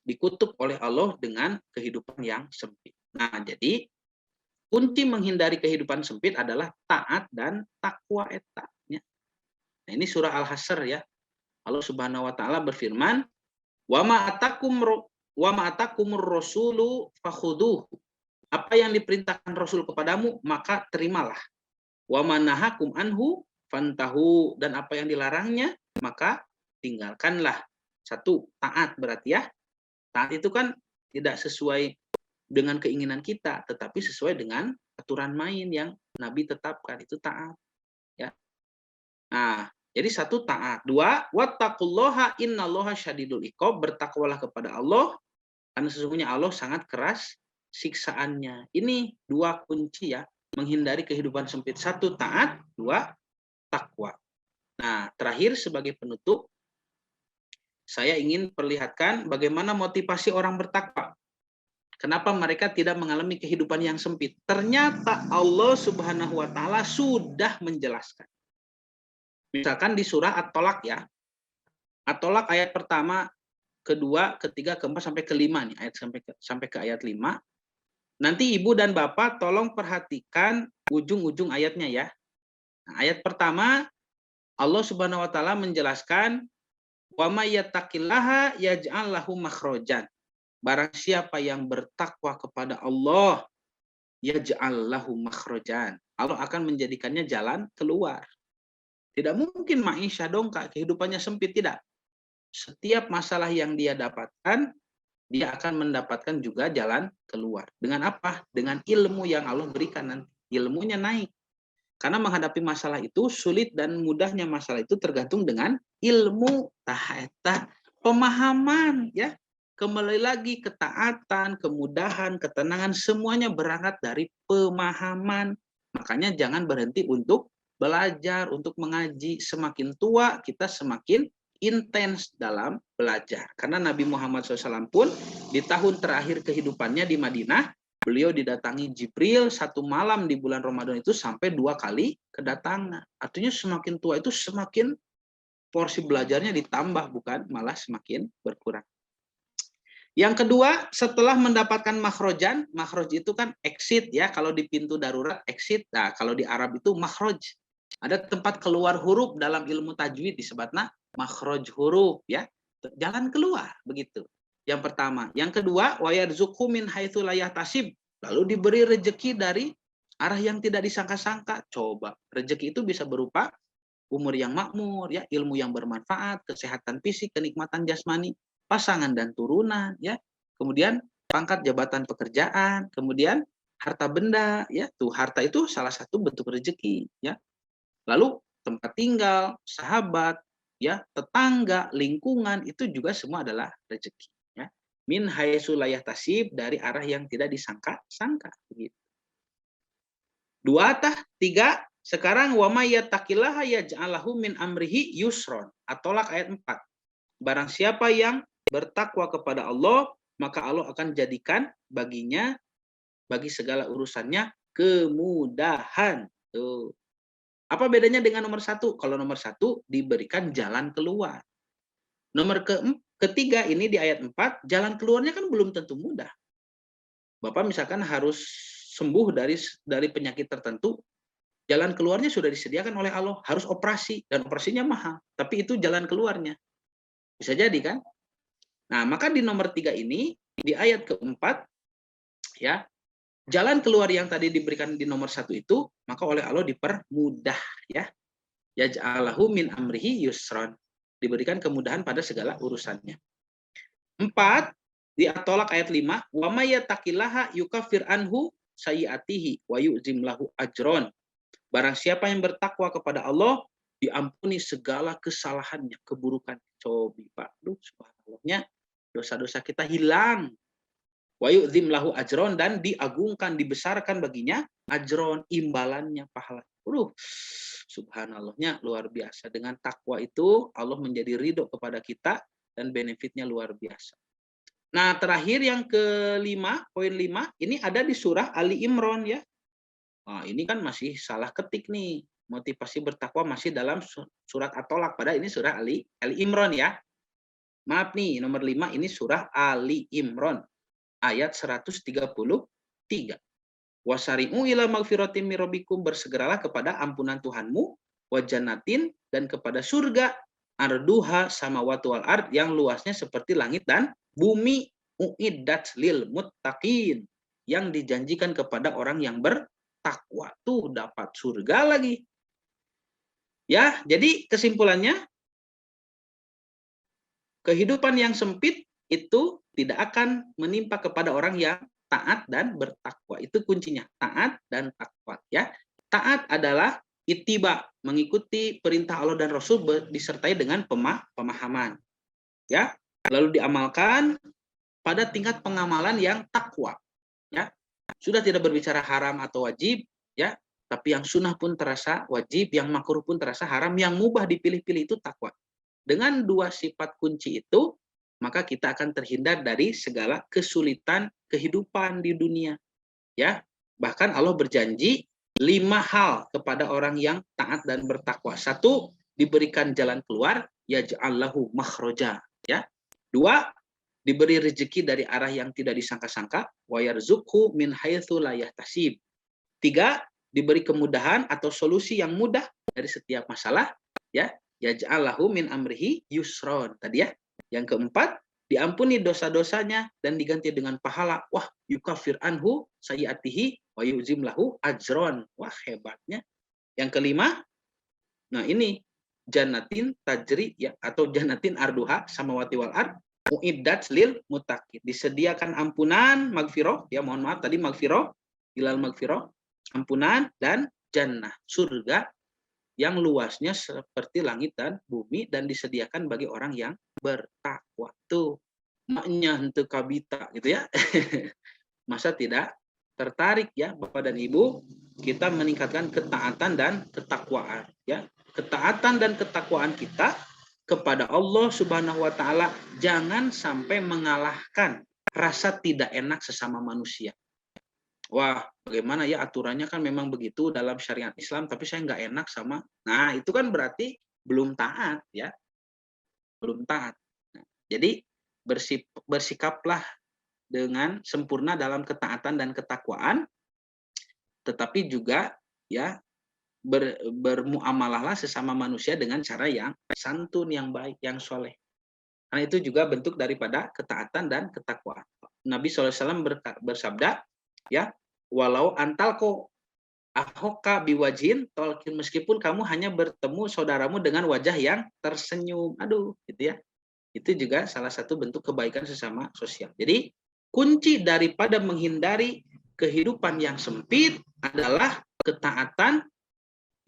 dikutuk oleh Allah dengan kehidupan yang sempit. Nah, jadi kunci menghindari kehidupan sempit adalah taat dan takwa eta. Ya. Nah, ini surah Al-Hasyr, ya. Allah Subhanahu wa taala berfirman, "Wa ma atakumur rasulu fakhuduhu." Apa yang diperintahkan Rasul kepadamu, maka terimalah. Wa ma nahakum anhu fantahu, dan apa yang dilarangnya, maka tinggalkanlah. Satu, taat berarti, ya. Taat itu kan tidak sesuai dengan keinginan kita, tetapi sesuai dengan aturan main yang Nabi tetapkan, itu taat, ya. Nah, jadi satu, taat. Dua, wattaqullaha innallaha syadidul iqab, bertakwalah kepada Allah karena sesungguhnya Allah sangat keras siksaannya. Ini dua kunci, ya, menghindari kehidupan sempit. Satu, taat. Dua, takwa. Nah, terakhir sebagai penutup, saya ingin perlihatkan bagaimana motivasi orang bertakwa. Kenapa mereka tidak mengalami kehidupan yang sempit? Ternyata Allah Subhanahu wa taala sudah menjelaskan. Misalkan di surah At-Tolak, ya. At-Tolak ayat pertama, kedua, ketiga, keempat sampai kelima nih, ayat sampai ke ayat 5. Nanti Ibu dan Bapak tolong perhatikan ujung-ujung ayatnya, ya. Nah, ayat pertama Allah Subhanahu wa taala menjelaskan, wa may yattaqillaha yaj'al lahu makhrajan. Barang siapa yang bertakwa kepada Allah, yaj'al lahu makhrajan. Allah akan menjadikannya jalan keluar. Tidak mungkin ma'isyah dongka, kehidupannya sempit, tidak. Setiap masalah yang dia dapatkan, dia akan mendapatkan juga jalan keluar. Dengan apa? Dengan ilmu yang Allah berikan nanti. Ilmunya naik. Karena menghadapi masalah itu, sulit dan mudahnya masalah itu tergantung dengan ilmu, pemahaman, ya. Kembali lagi, ketaatan, kemudahan, ketenangan, semuanya berangkat dari pemahaman. Makanya jangan berhenti untuk belajar, untuk mengaji. Semakin tua kita semakin intens dalam belajar. Karena Nabi Muhammad SAW pun di tahun terakhir kehidupannya di Madinah, beliau didatangi Jibril satu malam di bulan Ramadan itu sampai 2 kali kedatangan. Artinya semakin tua itu semakin porsi belajarnya ditambah, bukan malah semakin berkurang. Yang kedua, setelah mendapatkan makhrojan, makhroj itu kan exit ya, kalau di pintu darurat exit. Nah, kalau di Arab itu makhroj. Ada tempat keluar huruf dalam ilmu tajwid disebutnya makhroj huruf ya. Jalan keluar begitu. Yang pertama, yang kedua, wa yarzuqhu min haitsu la yahtasib. Lalu diberi rezeki dari arah yang tidak disangka-sangka. Coba, rezeki itu bisa berupa umur yang makmur ya, ilmu yang bermanfaat, kesehatan fisik, kenikmatan jasmani, pasangan dan turunan ya. Kemudian pangkat jabatan pekerjaan, kemudian harta benda ya. Tuh, harta itu salah satu bentuk rezeki ya. Lalu tempat tinggal, sahabat, ya, tetangga, lingkungan itu juga semua adalah rezeki. Ya. Min haitsu la yahtasib, dari arah yang tidak disangka-sangka. Begitu. 3. Sekarang wa may yattaqillaha yaj'al lahu min amrihi yusron. At-Tolak ayat 4. Barang siapa yang bertakwa kepada Allah, maka Allah akan jadikan baginya, bagi segala urusannya, kemudahan. Tuh. Apa bedanya dengan nomor 1? Kalau nomor 1 diberikan jalan keluar. Nomor ketiga ini di ayat 4, jalan keluarnya kan belum tentu mudah. Bapak misalkan harus sembuh dari penyakit tertentu, jalan keluarnya sudah disediakan oleh Allah, harus operasi, dan operasinya mahal. Tapi itu jalan keluarnya. Bisa jadi kan? Nah, maka di nomor 3 ini, di ayat keempat, ya, jalan keluar yang tadi diberikan di nomor 1 itu, maka oleh Allah dipermudah ya. Yaj'alahu min amrihi yusron. Diberikan kemudahan pada segala urusannya. 4, di At-Tolak ayat 5, wa may yattaqillaha yukaffir anhu sayyi'atihi wa yu'zim lahu ajron. Barang siapa yang bertakwa kepada Allah, diampuni segala kesalahannya, keburukan. Coba Pak, subhanallahnya dosa-dosa kita hilang. Wa yu'zim lahu ajron, dan diagungkan, dibesarkan baginya ajron, imbalannya, pahala. Subhanallahnya luar biasa. Dengan takwa itu Allah menjadi ridho kepada kita dan benefitnya luar biasa. Nah, terakhir yang kelima, poin 5, ini ada di surah Ali Imran ya. Nah, ini kan masih salah ketik nih. Motivasi bertakwa masih dalam surat At-Tolak, padahal ini surah Ali Imran ya. Maaf nih, nomor 5 ini surah Ali Imran ayat 133. Wasari'u ila magfiratin mir rabbikum, bersegeralah kepada ampunan Tuhanmu, wa jannatin, dan kepada surga, arduha samawati wal ard, yang luasnya seperti langit dan bumi, uiddat lil muttaqin, yang dijanjikan kepada orang yang bertakwa. Tuh dapat surga lagi. Ya, jadi kesimpulannya, kehidupan yang sempit itu tidak akan menimpa kepada orang yang taat dan bertakwa. Itu kuncinya, taat dan takwa ya. Taat adalah ittiba, mengikuti perintah Allah dan Rasul disertai dengan pemahaman. Ya. Lalu diamalkan pada tingkat pengamalan yang takwa. Ya. Sudah tidak berbicara haram atau wajib ya, tapi yang sunnah pun terasa wajib, yang makruh pun terasa haram, yang mubah dipilih-pilih, itu takwa. Dengan 2 sifat kunci itu, maka kita akan terhindar dari segala kesulitan kehidupan di dunia. Ya, bahkan Allah berjanji 5 hal kepada orang yang taat dan bertakwa. 1, diberikan jalan keluar, yaj'allahu makhroja. Ya. 2, diberi rezeki dari arah yang tidak disangka-sangka, wa yarzuqhu min haitsu la yahtasib. 3, diberi kemudahan atau solusi yang mudah dari setiap masalah. Ya, yaj'allahu min amrihi yusron. Tadi ya. Yang 4, diampuni dosa-dosanya dan diganti dengan pahala. Wah, yukafir anhu sayyi'atihi wa yu'zim lahu ajron. Wah, hebatnya. Yang 5, nah ini jannatin tajri ya, atau jannatin arduha samawati wal ard, uiddat lil muttaqin. Disediakan ampunan, magfirah ya, mohon maaf tadi magfirah, ilal magfirah, ampunan, dan jannah, surga yang luasnya seperti langit dan bumi, dan disediakan bagi orang yang bertakwa. Tuh, maknya henteu kabita gitu ya. Masa tidak tertarik ya Bapak dan Ibu kita meningkatkan ketaatan dan ketakwaan, ya. Ketaatan dan ketakwaan kita kepada Allah Subhanahu wa taala jangan sampai mengalahkan rasa tidak enak sesama manusia. Wah, bagaimana ya aturannya kan memang begitu dalam syariat Islam, tapi saya nggak enak sama. Nah, itu kan berarti belum taat, ya, belum taat. Nah, jadi bersikaplah dengan sempurna dalam ketaatan dan ketakwaan, tetapi juga ya bermuamalahlah sesama manusia dengan cara yang santun, yang baik, yang soleh. Karena itu juga bentuk daripada ketaatan dan ketakwaan. Nabi SAW bersabda, ya, walau antalko ahoka biwajin tolkin, meskipun kamu hanya bertemu saudaramu dengan wajah yang tersenyum. Aduh, gitu ya. Itu juga salah satu bentuk kebaikan sesama sosial. Jadi kunci daripada menghindari kehidupan yang sempit adalah ketaatan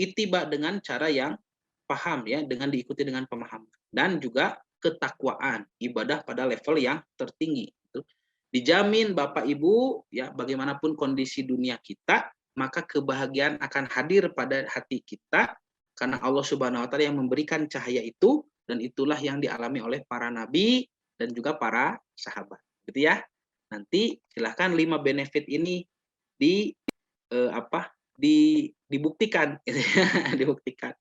ittiba dengan cara yang paham, ya, dengan diikuti dengan pemahaman, dan juga ketakwaan, ibadah pada level yang tertinggi. Itu dijamin Bapak Ibu, ya, bagaimanapun kondisi dunia kita, maka kebahagiaan akan hadir pada hati kita karena Allah Subhanahu wa taala yang memberikan cahaya itu, dan itulah yang dialami oleh para nabi dan juga para sahabat. Gitu ya. Nanti silahkan 5 benefit ini di dibuktikan, dibuktikan.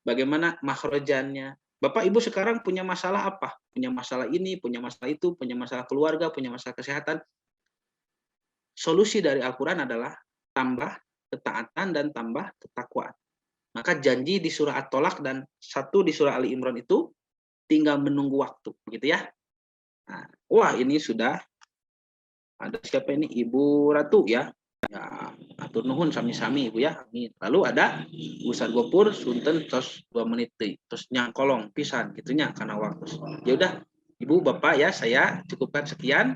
Bagaimana makhrajannya? Bapak Ibu sekarang punya masalah apa? Punya masalah ini, punya masalah itu, punya masalah keluarga, punya masalah kesehatan. Solusi dari Al-Quran adalah tambah ketaatan dan tambah ketakwaan. Maka janji di surah At-Tolak dan satu di surah Ali Imran itu tinggal menunggu waktu, begitu ya. Nah, wah, ini sudah ada siapa ini? Ibu Ratu, ya. Ya, atur nuhun sami-sami Ibu ya. Amin. Lalu ada Ustaz Gopur Sunten tos 2 menit terus nyangkolong pisan gitunya karena waktu. Ya udah Ibu Bapak ya, saya cukupkan sekian.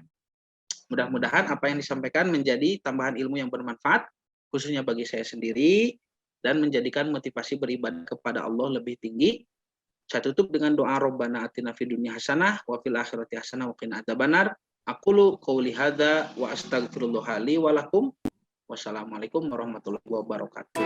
Mudah-mudahan apa yang disampaikan menjadi tambahan ilmu yang bermanfaat khususnya bagi saya sendiri dan menjadikan motivasi beribadah kepada Allah lebih tinggi. Saya tutup dengan doa Rabbana atina fid dunya hasanah wa fil akhirati hasanah wa qina adzabannar. Aqulu qouli hadza wa astaghfirullah li wa lakum. Wassalamualaikum warahmatullahi wabarakatuh.